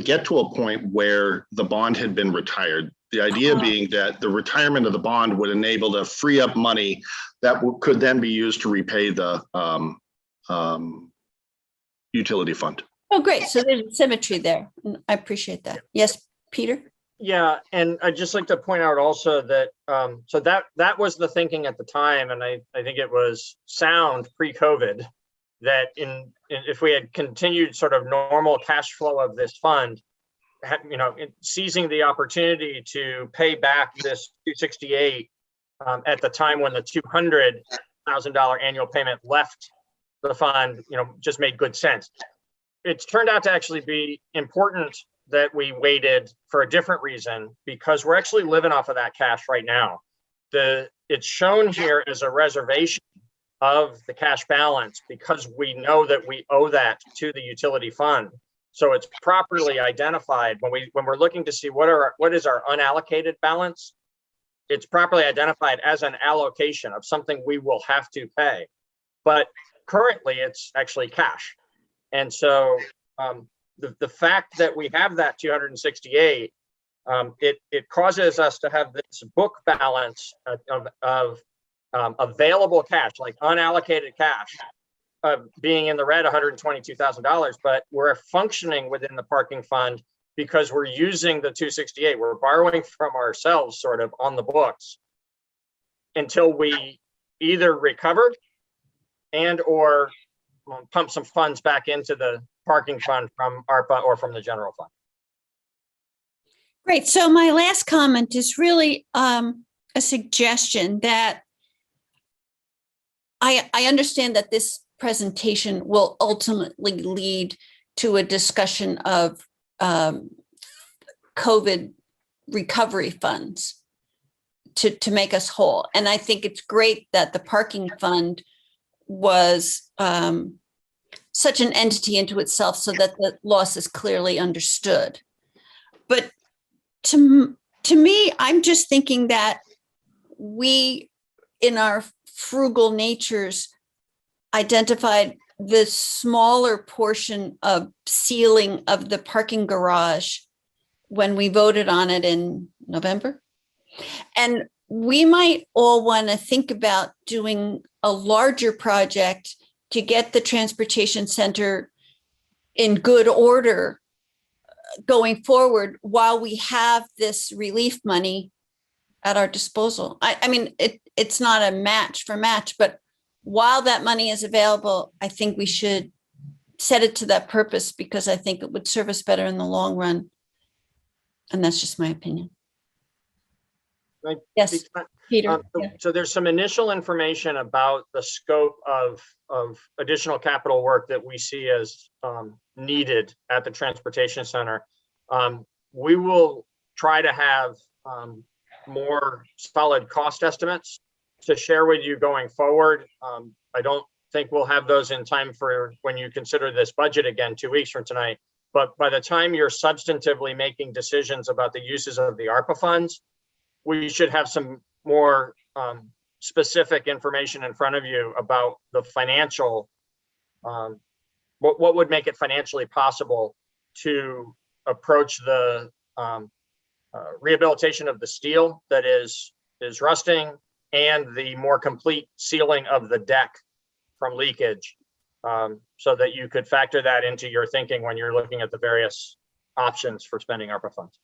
get to a point where the bond had been retired. The idea being that the retirement of the bond would enable to free up money that could then be used to repay the utility fund. Oh, great. So there's symmetry there. I appreciate that. Yes, Peter? Yeah, and I'd just like to point out also that so that was the thinking at the time, and I think it was sound pre-COVID, that if we had continued sort of normal cash flow of this fund, seizing the opportunity to pay back this 268 at the time when the $200,000 annual payment left the fund, just made good sense. It's turned out to actually be important that we waited for a different reason, because we're actually living off of that cash right now. It's shown here as a reservation of the cash balance because we know that we owe that to the utility fund. So it's properly identified when we're looking to see what is our unallocated balance. It's properly identified as an allocation of something we will have to pay, but currently it's actually cash. And so the fact that we have that 268, it causes us to have this book balance of available cash, like unallocated cash, being in the red, $122,000, but we're functioning within the parking fund because we're using the 268. We're borrowing from ourselves sort of on the books until we either recover and or pump some funds back into the parking fund from ARPA or from the general fund. Great. So my last comment is really a suggestion that I understand that this presentation will ultimately lead to a discussion of COVID recovery funds to make us whole. And I think it's great that the parking fund was such an entity into itself so that the loss is clearly understood. But to me, I'm just thinking that we, in our frugal natures, identified the smaller portion of ceiling of the parking garage when we voted on it in November. And we might all want to think about doing a larger project to get the transportation center in good order going forward while we have this relief money at our disposal. I mean, it's not a match for match, but while that money is available, I think we should set it to that purpose because I think it would serve us better in the long run. And that's just my opinion. Right. Yes, Peter. So there's some initial information about the scope of additional capital work that we see as needed at the transportation center. We will try to have more solid cost estimates to share with you going forward. I don't think we'll have those in time for when you consider this budget again 2 weeks from tonight. But by the time you're substantively making decisions about the uses of the ARPA funds, we should have some more specific information in front of you about the financial, what would make it financially possible to approach the rehabilitation of the steel that is rusting and the more complete sealing of the deck from leakage, so that you could factor that into your thinking when you're looking at the various options for spending ARPA funds.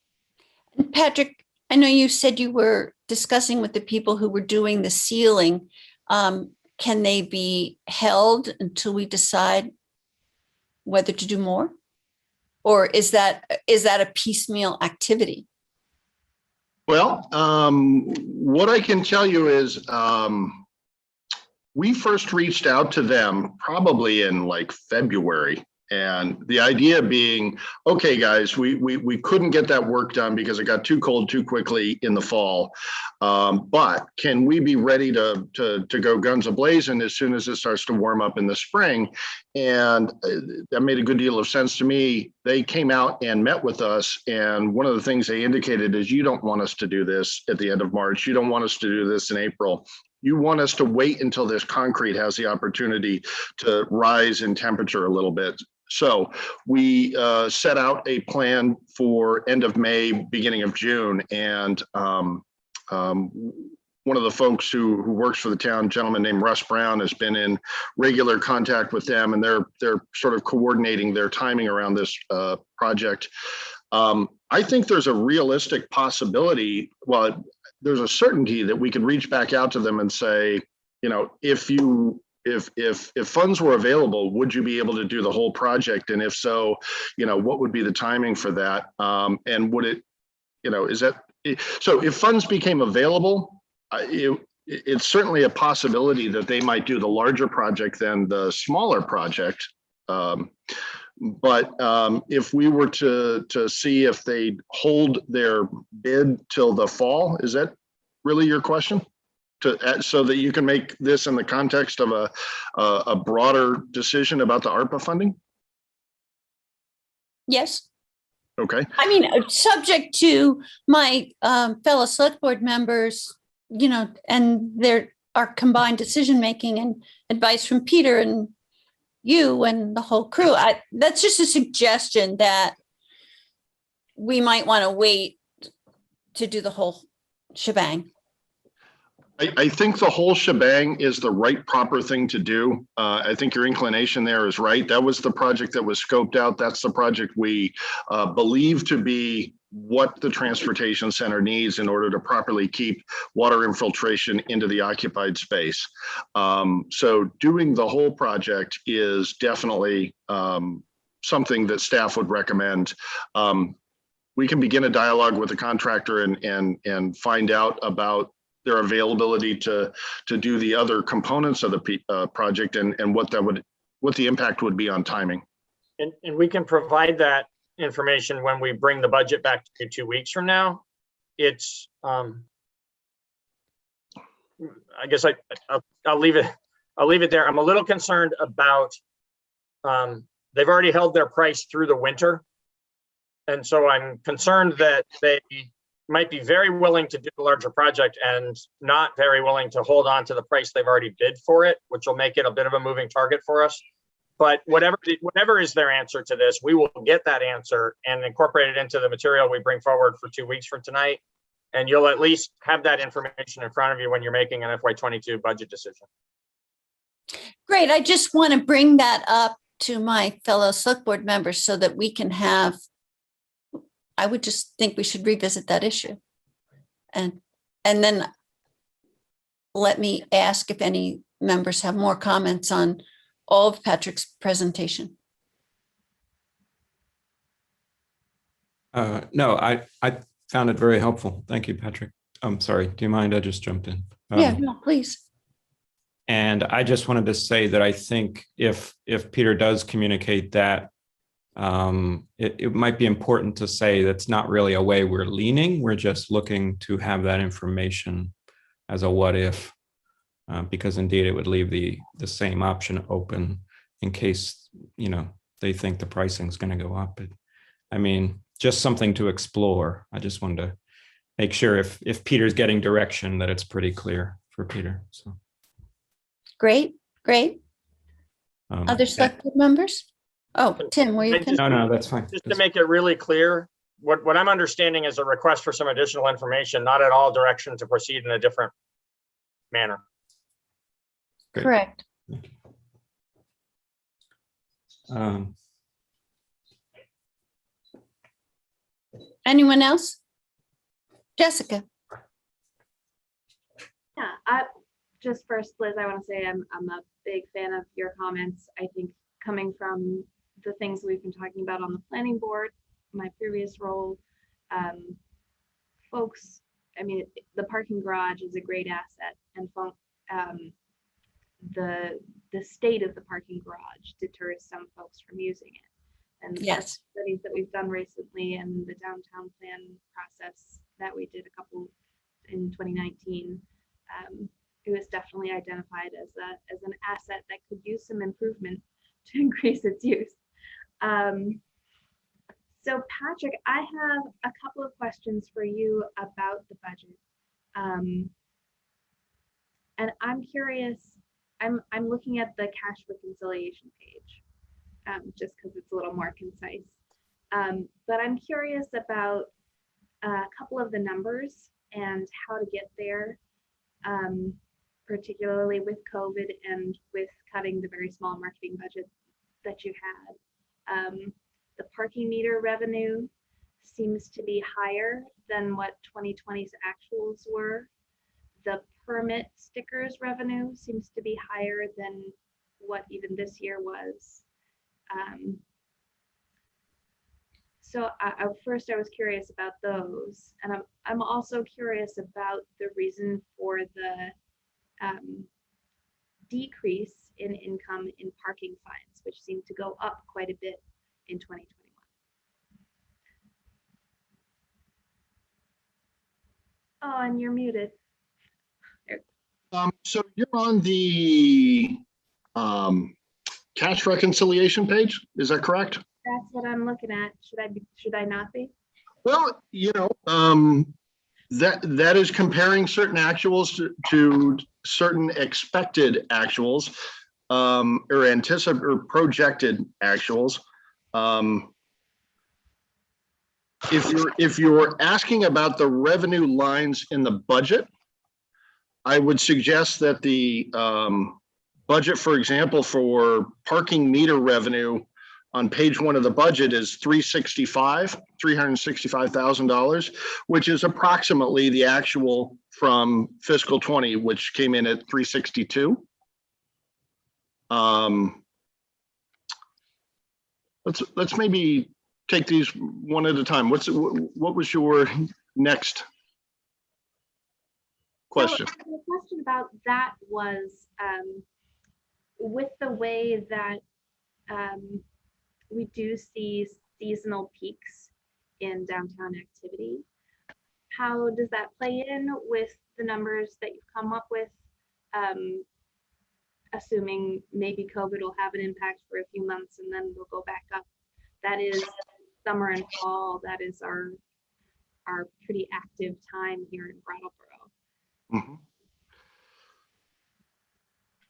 Patrick, I know you said you were discussing with the people who were doing the sealing. Can they be held until we decide whether to do more? Or is that a piecemeal activity? Well, what I can tell you is we first reached out to them probably in like February. And the idea being, okay, guys, we couldn't get that work done because it got too cold too quickly in the fall. But can we be ready to go guns a-blazing as soon as it starts to warm up in the spring? And that made a good deal of sense to me. They came out and met with us. And one of the things they indicated is, you don't want us to do this at the end of March. You don't want us to do this in April. You want us to wait until this concrete has the opportunity to rise in temperature a little bit. So we set out a plan for end of May, beginning of June. And one of the folks who works for the town, a gentleman named Russ Brown, has been in regular contact with them, and they're sort of coordinating their timing around this project. I think there's a realistic possibility, well, there's a certainty that we could reach back out to them and say, you know, if funds were available, would you be able to do the whole project? And if so, you know, what would be the timing for that? And would it, you know, is that, so if funds became available, it's certainly a possibility that they might do the larger project than the smaller project. But if we were to see if they hold their bid till the fall, is that really your question? So that you can make this in the context of a broader decision about the ARPA funding? Yes. Okay. I mean, subject to my fellow select board members, you know, and our combined decision-making and advice from Peter and you and the whole crew. That's just a suggestion that we might want to wait to do the whole shebang. I think the whole shebang is the right, proper thing to do. I think your inclination there is right. That was the project that was scoped out. That's the project we believe to be what the transportation center needs in order to properly keep water infiltration into the occupied space. So doing the whole project is definitely something that staff would recommend. We can begin a dialogue with the contractor and find out about their availability to do the other components of the project and what the impact would be on timing. And we can provide that information when we bring the budget back to 2 weeks from now. It's I guess I'll leave it there. I'm a little concerned about they've already held their price through the winter, and so I'm concerned that they might be very willing to do the larger project and not very willing to hold on to the price they've already bid for it, which will make it a bit of a moving target for us. But whatever is their answer to this, we will get that answer and incorporate it into the material we bring forward for 2 weeks from tonight. And you'll at least have that information in front of you when you're making an FY22 budget decision. Great. I just want to bring that up to my fellow select board members so that we can have, I would just think we should revisit that issue. And then let me ask if any members have more comments on all of Patrick's presentation. No, I found it very helpful. Thank you, Patrick. I'm sorry. Do you mind? I just jumped in. Yeah, no, please. And I just wanted to say that I think if Peter does communicate that, it might be important to say that's not really a way we're leaning. We're just looking to have that information as a what if, because indeed it would leave the same option open in case, you know, they think the pricing is going to go up. I mean, just something to explore. I just wanted to make sure if Peter's getting direction that it's pretty clear for Peter. So. Great. Other select board members? Oh, Tim, were you? No, that's fine. Just to make it really clear, what I'm understanding is a request for some additional information, not at all direction to proceed in a different manner. Great. Correct. Anyone else? Jessica. Yeah, just first, Liz, I want to say I'm a big fan of your comments. I think coming from the things we've been talking about on the planning board, my previous role, folks, I mean, the parking garage is a great asset, and the state of the parking garage deters some folks from using it. And the yes, studies that we've done recently and the downtown plan process that we did a couple in 2019, it was definitely identified as an asset that could use some improvement to increase its use. So Patrick, I have a couple of questions for you about the budget. And I'm curious, I'm looking at the cash reconciliation page, just because it's a little more concise. But I'm curious about a couple of the numbers and how to get there, particularly with COVID and with cutting the very small marketing budget that you had. The parking meter revenue seems to be higher than what 2020's actuals were. The permit stickers revenue seems to be higher than what even this year was. So first I was curious about those, and I'm also curious about the reason for the decrease in income in parking fines, which seemed to go up quite a bit in 2021. Oh, and you're muted. So you're on the cash reconciliation page, is that correct? That's what I'm looking at. Should I not be? Well, you know, that is comparing certain actuals to certain expected actuals, or anticipated or projected actuals. If you're asking about the revenue lines in the budget, I would suggest that the budget, for example, for parking meter revenue on page 1 of the budget is $365,000, which is approximately the actual from fiscal 20, which came in at 362. Let's maybe take these one at a time. What was your next question? So the question about that was with the way that we do see seasonal peaks in downtown activity, how does that play in with the numbers that you've come up with, assuming maybe COVID will have an impact for a few months and then we'll go back up? That is summer and fall. That is our pretty active time here in Brattleboro.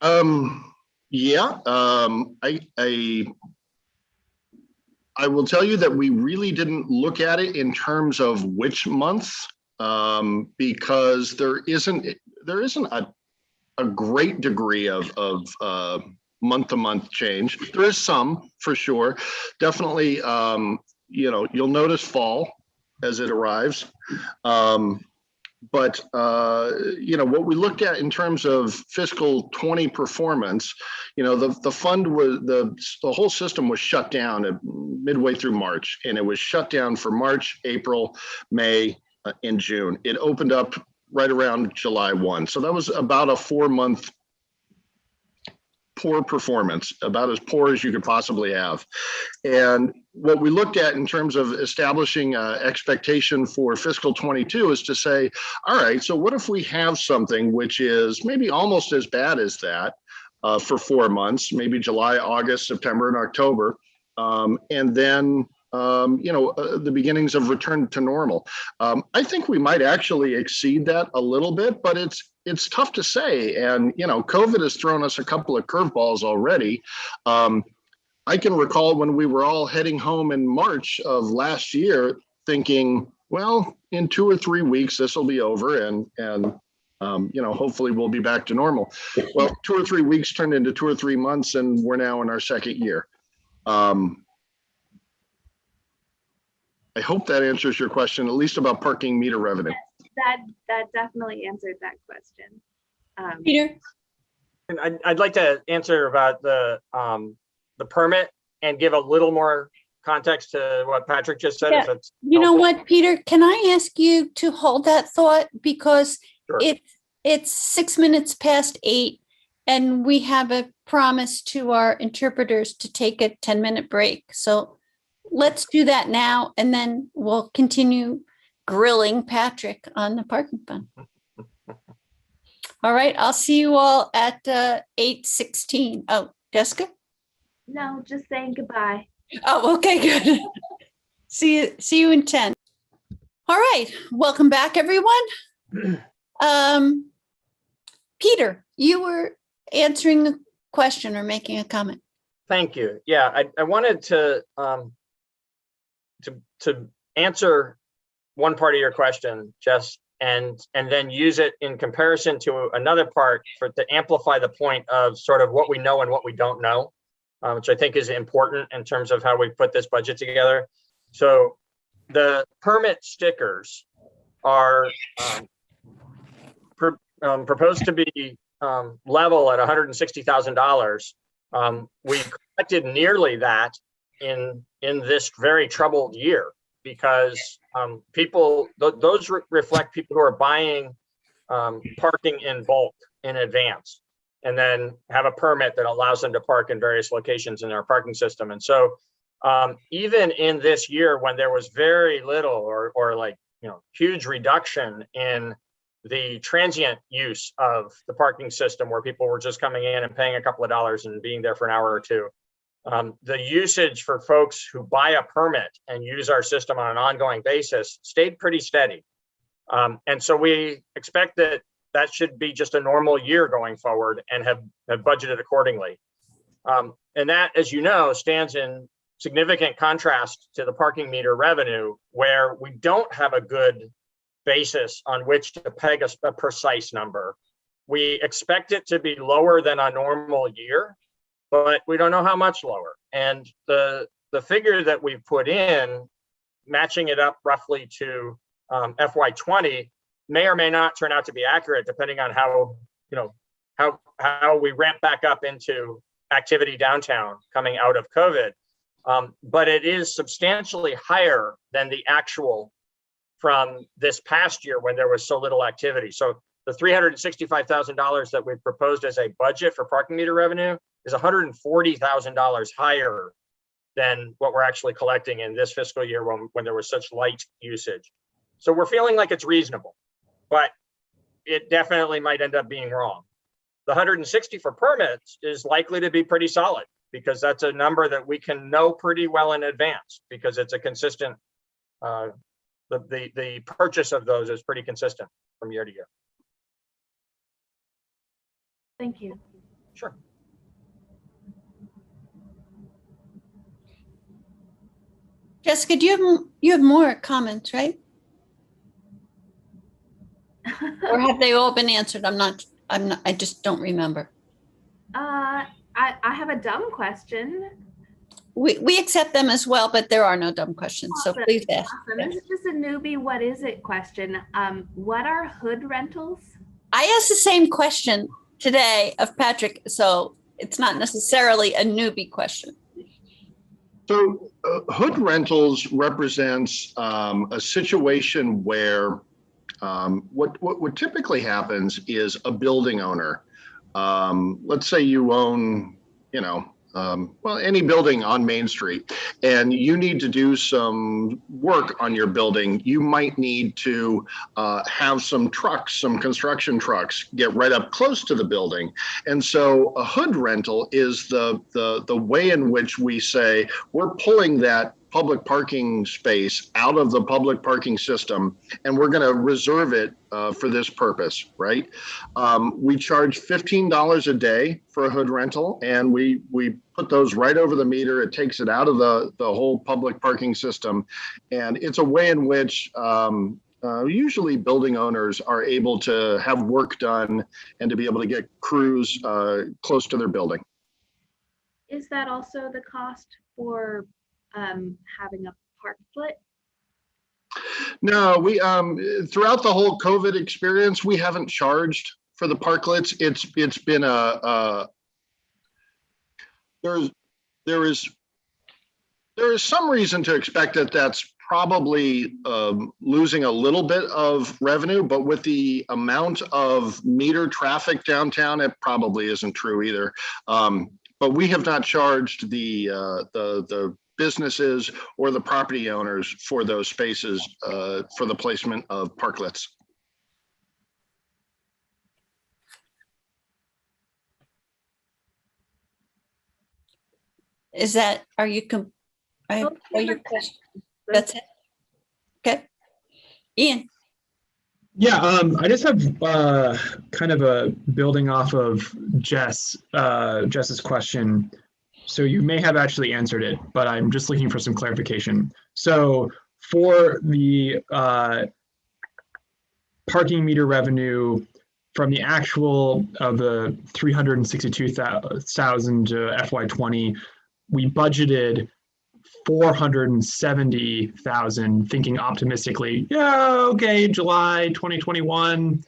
Mm-hmm. Yeah, I will tell you that we really didn't look at it in terms of which month because there isn't a great degree of month-to-month change. There is some, for sure. Definitely, you'll notice fall as it arrives. But what we looked at in terms of fiscal 20 performance, the fund was, the whole system was shut down midway through March, and it was shut down for March, April, May, and June. It opened up right around July 1. So that was about a 4-month poor performance, about as poor as you could possibly have. And what we looked at in terms of establishing expectation for fiscal 22 is to say, all right, so what if we have something which is maybe almost as bad as that for 4 months, maybe July, August, September, and October, and then the beginnings of return to normal. I think we might actually exceed that a little bit, but it's tough to say. And, COVID has thrown us a couple of curveballs already. I can recall when we were all heading home in March of last year thinking, well, in 2 or 3 weeks, this will be over and hopefully we'll be back to normal. Well, 2 or 3 weeks turned into 2 or 3 months, and we're now in our second year. I hope that answers your question, at least about parking meter revenue. That definitely answered that question. Peter? And I'd like to answer about the permit and give a little more context to what Patrick just said. Yeah. If it's You know helpful. what, Peter, can I ask you to hold that thought? Because Sure. it's 6 minutes past 8 and we have a promise to our interpreters to take a 10-minute break. So let's do that now, and then we'll continue grilling Patrick on the parking fund. All right, I'll see you all at 8:16. Oh, Jessica? No, just saying goodbye. Oh, okay, good. See you in 10. All right, welcome back, everyone. Peter, you were answering a question or making a comment. Thank you. Yeah, I wanted to answer one part of your question, Jess, and then use it in comparison to another part to amplify the point of sort of what we know and what we don't know, which I think is important in terms of how we put this budget together. So the permit stickers are proposed to be level at $160,000. We collected nearly that in this very troubled year, because those reflect people who are buying parking in bulk in advance, and then have a permit that allows them to park in various locations in our parking system. And so even in this year, when there was very little or like huge reduction in the transient use of the parking system, where people were just coming in and paying a couple of dollars and being there for an hour or two, the usage for folks who buy a permit and use our system on an ongoing basis stayed pretty steady. And so we expect that should be just a normal year going forward, and have budgeted accordingly. And that, as you know, stands in significant contrast to the parking meter revenue, where we don't have a good basis on which to peg a precise number. We expect it to be lower than a normal year, but we don't know how much lower. And the figure that we've put in, matching it up roughly to FY20, may or may not turn out to be accurate, depending on how we ramp back up into activity downtown coming out of COVID. But it is substantially higher than the actual from this past year, when there was so little activity. So the $365,000 that we've proposed as a budget for parking meter revenue is $140,000 higher than what we're actually collecting in this fiscal year, when there was such light usage. So we're feeling like it's reasonable, but it definitely might end up being wrong. The 160 for permits is likely to be pretty solid, because that's a number that we can know pretty well in advance, because it's a consistent, the purchase of those is pretty consistent from year to year. Thank you. Sure. Jessica, do you have more comments, right? Or have they all been answered? I just don't remember. I have a dumb question. We accept them as well, but there are no dumb questions, so Awesome. please ask. Awesome. This is just a newbie what is it question. What are hood rentals? I asked the same question today of Patrick, so it's not necessarily a newbie question. So hood rentals represents a situation where what typically happens is a building owner, let's say you own, well, any building on Main Street, and you need to do some work on your building. You might need to have some trucks, some construction trucks, get right up close to the building. And so a hood rental is the way in which we say we're pulling that public parking space out of the public parking system, and we're going to reserve it for this purpose, right? We charge $15 a day for a hood rental, and we put those right over the meter. It takes it out of the whole public parking system, and it's a way in which usually building owners are able to have work done and to be able to get crews close to their building. Is that also the cost for having a park foot? No, we throughout the whole COVID experience, we haven't charged for the parklets. It's been there is some reason to expect that that's probably losing a little bit of revenue, but with the amount of meter traffic downtown, it probably isn't true either. But we have not charged the businesses or the property owners for those spaces for the placement of parklets. Is that, are you, your question? That's it? Okay. Ian? Yeah, I just have kind of a building off of Jess's question. So you may have actually answered it, but I'm just looking for some clarification. So for the parking meter revenue from the actual of the 362,000 FY20, we budgeted 470,000, thinking optimistically, yeah, okay, July 2021,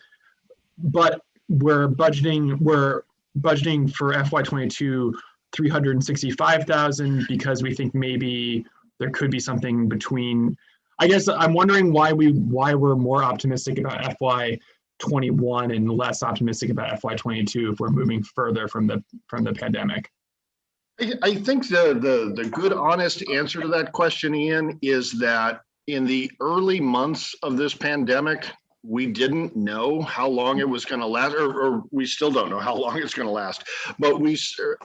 but we're budgeting for FY22 365,000 because we think maybe there could be something between. I guess I'm wondering why we're more optimistic about FY21 and less optimistic about FY22 if we're moving further from the pandemic. I think the good, honest answer to that question, Ian, is that in the early months of this pandemic, we didn't know how long it was going to last, or we still don't know how long it's going to last. But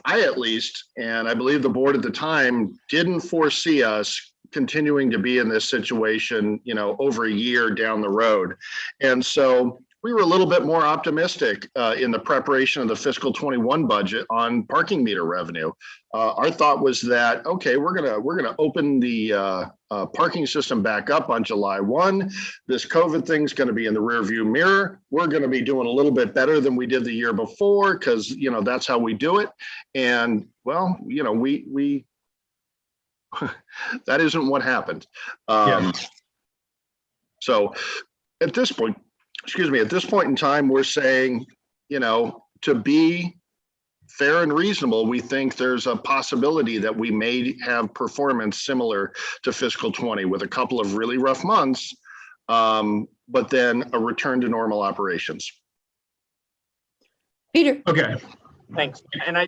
I at least, and I believe the board at the time, didn't foresee us continuing to be in this situation, over a year down the road. And so we were a little bit more optimistic in the preparation of the fiscal 21 budget on parking meter revenue. Our thought was that, okay, we're gonna open the parking system back up on July 1. This COVID thing's going to be in the rearview mirror. We're going to be doing a little bit better than we did the year before because that's how we do it. And well, we that isn't what happened. So at this point in time, we're saying, to be fair and reasonable, we think there's a possibility that we may have performance similar to fiscal 20 with a couple of really rough months, but then a return to normal operations. Peter? Okay. Thanks. And I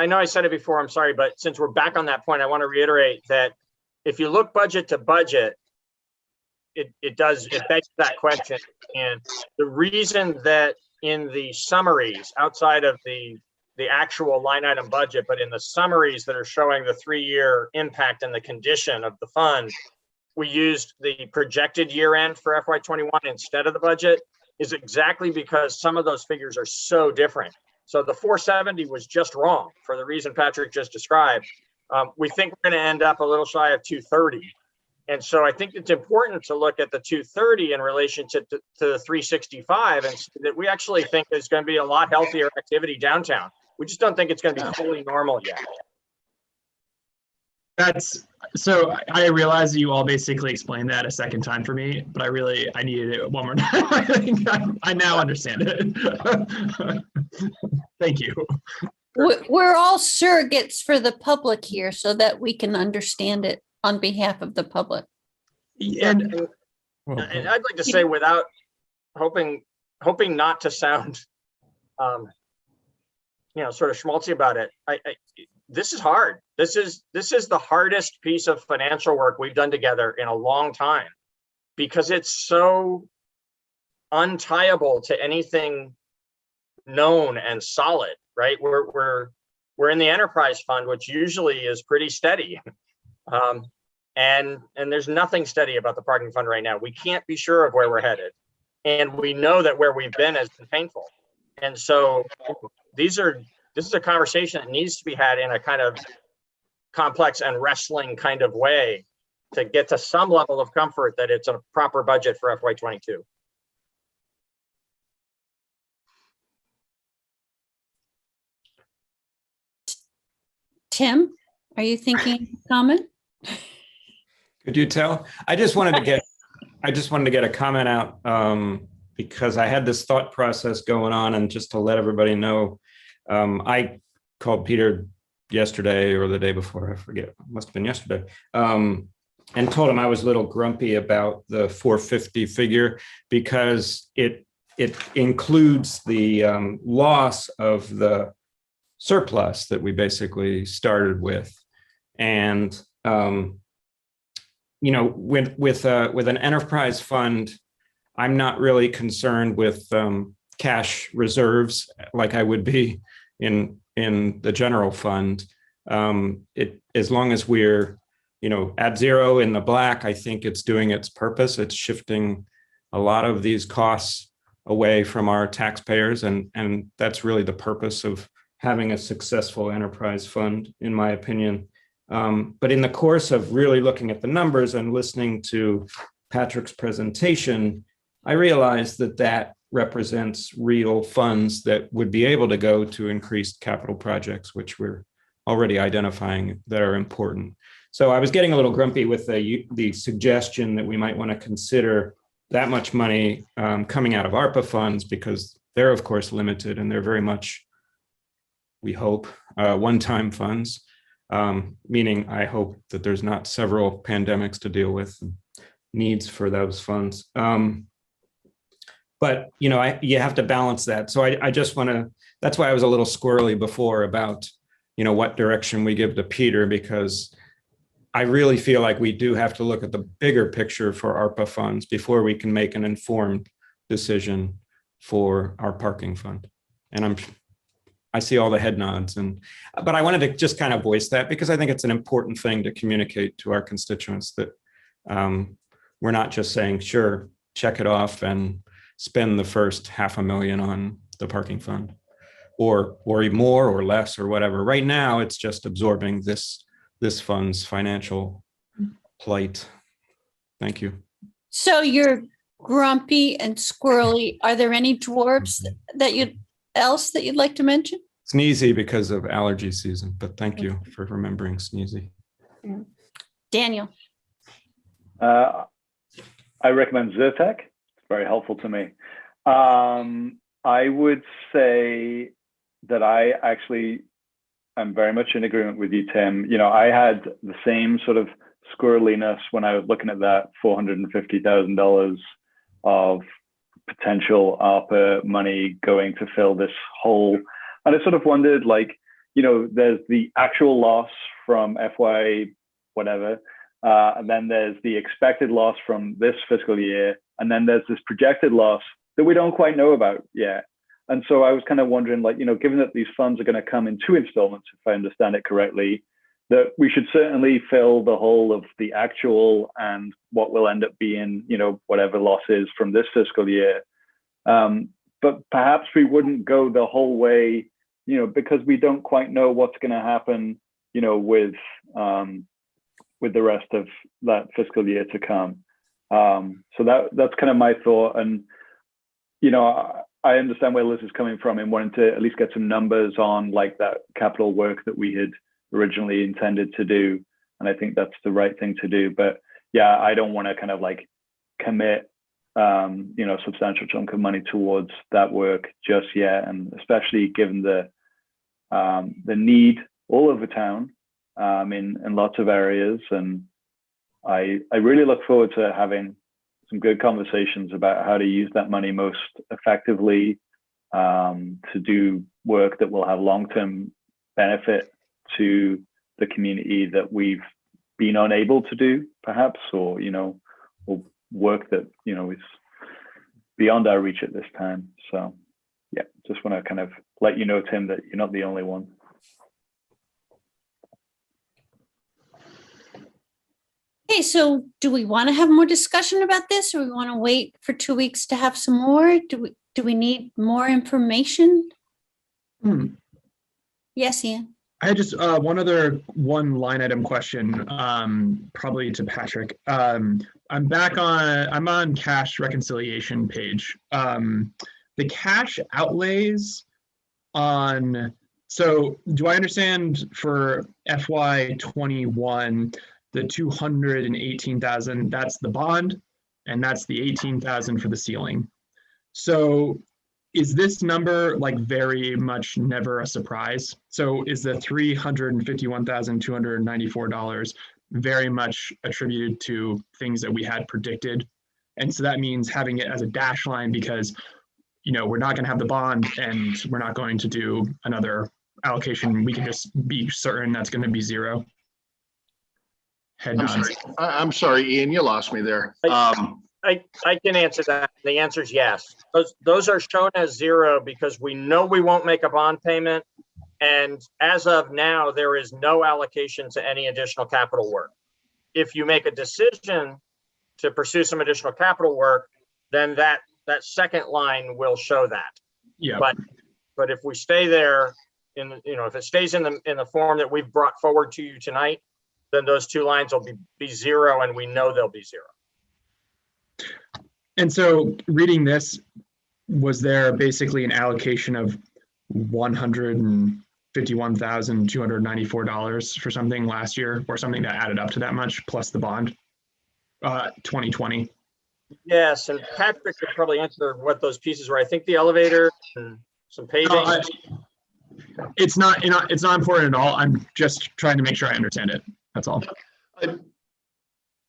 know I said it before, I'm sorry, but since we're back on that point, I want to reiterate that if you look budget to budget, it begs that question. And the reason that in the summaries outside of the actual line item budget, but in the summaries that are showing the 3-year impact and the condition of the fund, we used the projected year end for FY21 instead of the budget is exactly because some of those figures are so different. So the 470 was just wrong for the reason Patrick just described. We think we're going to end up a little shy of 230. And so I think it's important to look at the 230 in relation to the 365 and see that we actually think there's going to be a lot healthier activity downtown. We just don't think it's going to be fully normal yet. So I realize that you all basically explained that a second time for me, but I needed it one more time. I think I now understand it. Thank you. We're all surrogates for the public here so that we can understand it on behalf of the public. And I'd like to say, without hoping not to sound, sort of schmaltzy about it, this is hard. This is the hardest piece of financial work we've done together in a long time, because it's so untieable to anything known and solid, right? We're in the enterprise fund, which usually is pretty steady. And there's nothing steady about the parking fund right now. We can't be sure of where we're headed. And we know that where we've been has been painful. And so this is a conversation that needs to be had in a kind of complex and wrestling kind of way to get to some level of comfort that it's a proper budget for FY22. Tim, are you thinking comment? Could you tell? I just wanted to get a comment out because I had this thought process going on, and just to let everybody know, I called Peter yesterday or the day before, I forget, it must have been yesterday, and told him I was a little grumpy about the 450 figure because it includes the loss of the surplus that we basically started with. And with an enterprise fund, I'm not really concerned with cash reserves like I would be in the general fund. As long as we're at zero in the black, I think it's doing its purpose. It's shifting a lot of these costs away from our taxpayers, and that's really the purpose of having a successful enterprise fund, in my opinion. But in the course of really looking at the numbers and listening to Patrick's presentation, I realized that represents real funds that would be able to go to increased capital projects, which we're already identifying that are important. So I was getting a little grumpy with the suggestion that we might want to consider that much money coming out of ARPA funds, because they're of course limited and they're very much, we hope, one-time funds. Meaning I hope that there's not several pandemics to deal with, needs for those funds. But you have to balance that. So I just want to, that's why I was a little squirrely before about, what direction we give to Peter, because I really feel like we do have to look at the bigger picture for ARPA funds before we can make an informed decision for our parking fund. And I see all the head nods, but I wanted to just kind of voice that because I think it's an important thing to communicate to our constituents that we're not just saying, sure, check it off and spend the first $500,000 on the parking fund or more or less or whatever. Right now, it's just absorbing this fund's financial plight. Thank you. So you're grumpy and squirrely. Are there any dwarfs that you'd like to mention? Sneezy because of allergy season, but thank you for remembering Sneezy. Daniel. I recommend Zyrtec. It's very helpful to me. I would say that I actually am very much in agreement with you, Tim. I had the same sort of squirreliness when I was looking at that $450,000 of potential ARPA money going to fill this hole. And I sort of wondered, there's the actual loss from FY whatever, and then there's the expected loss from this fiscal year, and then there's this projected loss that we don't quite know about yet. And so I was kind of wondering, given that these funds are going to come in 2 installments, if I understand it correctly, that we should certainly fill the whole of the actual and what will end up being, whatever loss is from this fiscal year. But perhaps we wouldn't go the whole way, because we don't quite know what's going to happen, with with the rest of that fiscal year to come. So that's kind of my thought. And, you know, I understand where Liz is coming from and wanting to at least get some numbers on like that capital work that we had originally intended to do. And I think that's the right thing to do. But yeah, I don't want to kind of like commit, you know, substantial chunk of money towards that work just yet. And especially given the need all over town in lots of areas. And I really look forward to having some good conversations about how to use that money most effectively to do work that will have long-term benefit to the community that we've been unable to do, perhaps, or, you know, or work that, you know, is beyond our reach at this time. So yeah, just want to kind of let you know, Tim, that you're not the only one. Okay, so do we want to have more discussion about this, or we want to wait for 2 weeks to have some more? Do we need more information? Yes, Ian. I had just one line item question, probably to Patrick. I'm on cash reconciliation page. The cash outlays so do I understand for FY21, the 218,000, that's the bond, and that's the 18,000 for the ceiling. So is this number like very much never a surprise? So is the $351,294 very much attributed to things that we had predicted? And so that means having it as a dash line because, you know, we're not going to have the bond and we're not going to do another allocation. We can just be certain that's going to be zero. I'm sorry, Ian, you lost me there. I can answer that. The answer is yes. Those are shown as zero because we know we won't make a bond payment. And as of now, there is no allocation to any additional capital work. If you make a decision to pursue some additional capital work, then that second line will show that. Yeah. But if we stay there if it stays in the form that we've brought forward to you tonight, then those two lines will be zero, and we know they'll be zero. And so reading this, was there basically an allocation of $151,294 for something last year, or something that added up to that much plus the bond? 2020. Yes, and Patrick could probably answer what those pieces were. I think the elevator and some paving. It's not important at all. I'm just trying to make sure I understand it. That's all.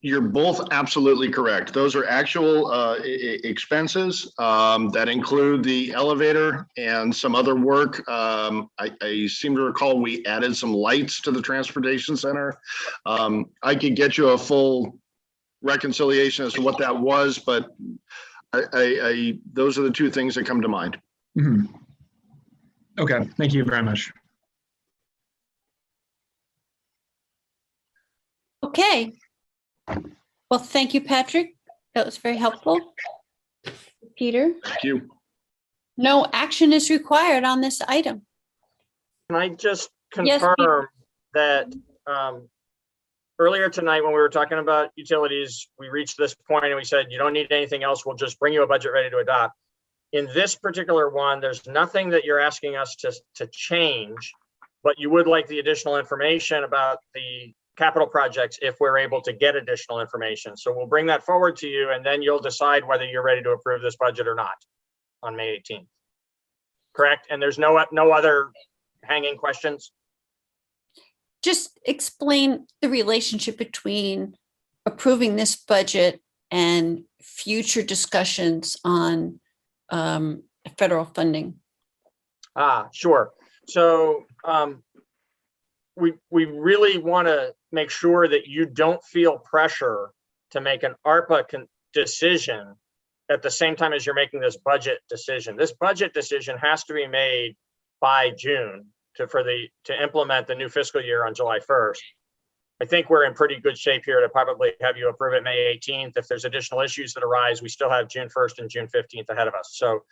You're both absolutely correct. Those are actual expenses that include the elevator and some other work. I seem to recall we added some lights to the transportation center. I could get you a full reconciliation as to what that was, but those are the two things that come to mind. Mm-hmm. Okay, thank you very much. Okay. Well, thank you, Patrick. That was very helpful. Peter? Thank you. No action is required on this item. Can I just confirm that earlier tonight when we were talking about utilities, we reached this point and we said, you don't need anything else. We'll just bring you a budget ready to adopt. In this particular one, there's nothing that you're asking us to change, but you would like the additional information about the capital projects if we're able to get additional information. So we'll bring that forward to you, and then you'll decide whether you're ready to approve this budget or not on May 18th. Correct? And there's no other hanging questions? Just explain the relationship between approving this budget and future discussions on federal funding. Sure. So we really want to make sure that you don't feel pressure to make an ARPA decision at the same time as you're making this budget decision. This budget decision has to be made by June to implement the new fiscal year on July 1st. I think we're in pretty good shape here to probably have you approve it May 18th. If there's additional issues that arise, we still have June 1st and June 15th ahead of us. So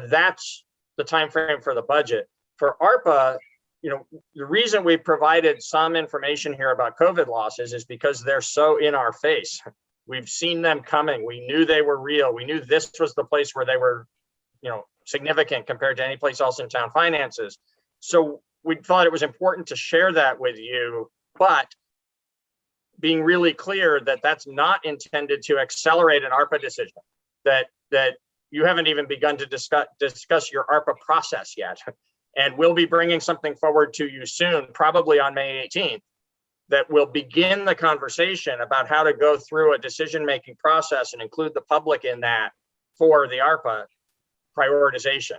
that's the time frame for the budget. For ARPA, the reason we provided some information here about COVID losses is because they're so in our face. We've seen them coming. We knew they were real. We knew this was the place where they were, significant compared to any place else in town finances. So we thought it was important to share that with you, but being really clear that that's not intended to accelerate an ARPA decision, that you haven't even begun to discuss your ARPA process yet. And we'll be bringing something forward to you soon, probably on May 18th, that will begin the conversation about how to go through a decision-making process and include the public in that for the ARPA prioritization.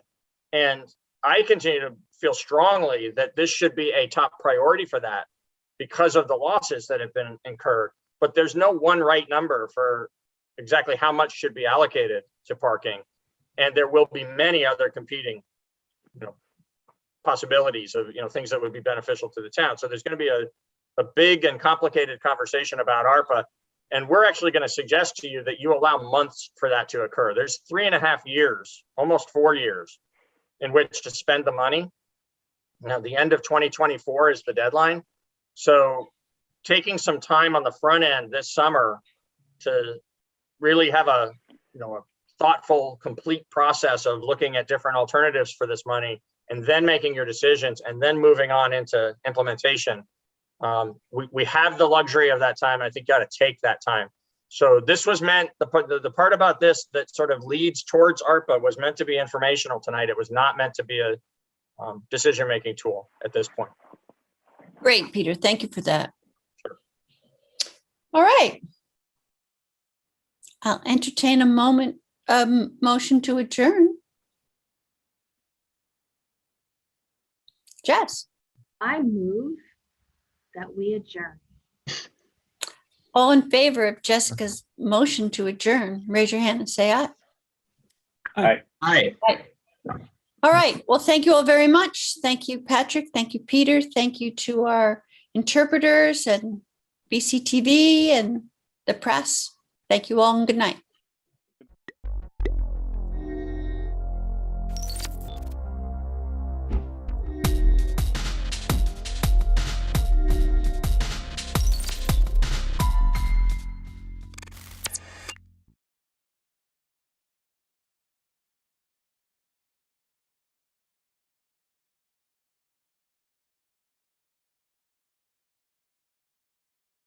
And I continue to feel strongly that this should be a top priority for that because of the losses that have been incurred. But there's no one right number for exactly how much should be allocated to parking. And there will be many other competing, possibilities of, things that would be beneficial to the town. So there's going to be a big and complicated conversation about ARPA. And we're actually going to suggest to you that you allow months for that to occur. There's 3.5 years, almost 4 years in which to spend the money. Now, the end of 2024 is the deadline. So taking some time on the front end this summer to really have a thoughtful, complete process of looking at different alternatives for this money, and then making your decisions, and then moving on into implementation. We have the luxury of that time. And I think you got to take that time. So this was meant, the part about this that sort of leads towards ARPA was meant to be informational tonight. It was not meant to be a decision-making tool at this point. Great, Peter. Thank you for that. Sure. All right. I'll entertain a motion to adjourn. Jess. I move that we adjourn. All in favor of Jessica's motion to adjourn, raise your hand and say aye. Aye. All right. Well, thank you all very much. Thank you, Patrick. Thank you, Peter. Thank you to our interpreters and BCTV and the press. Thank you all and good night.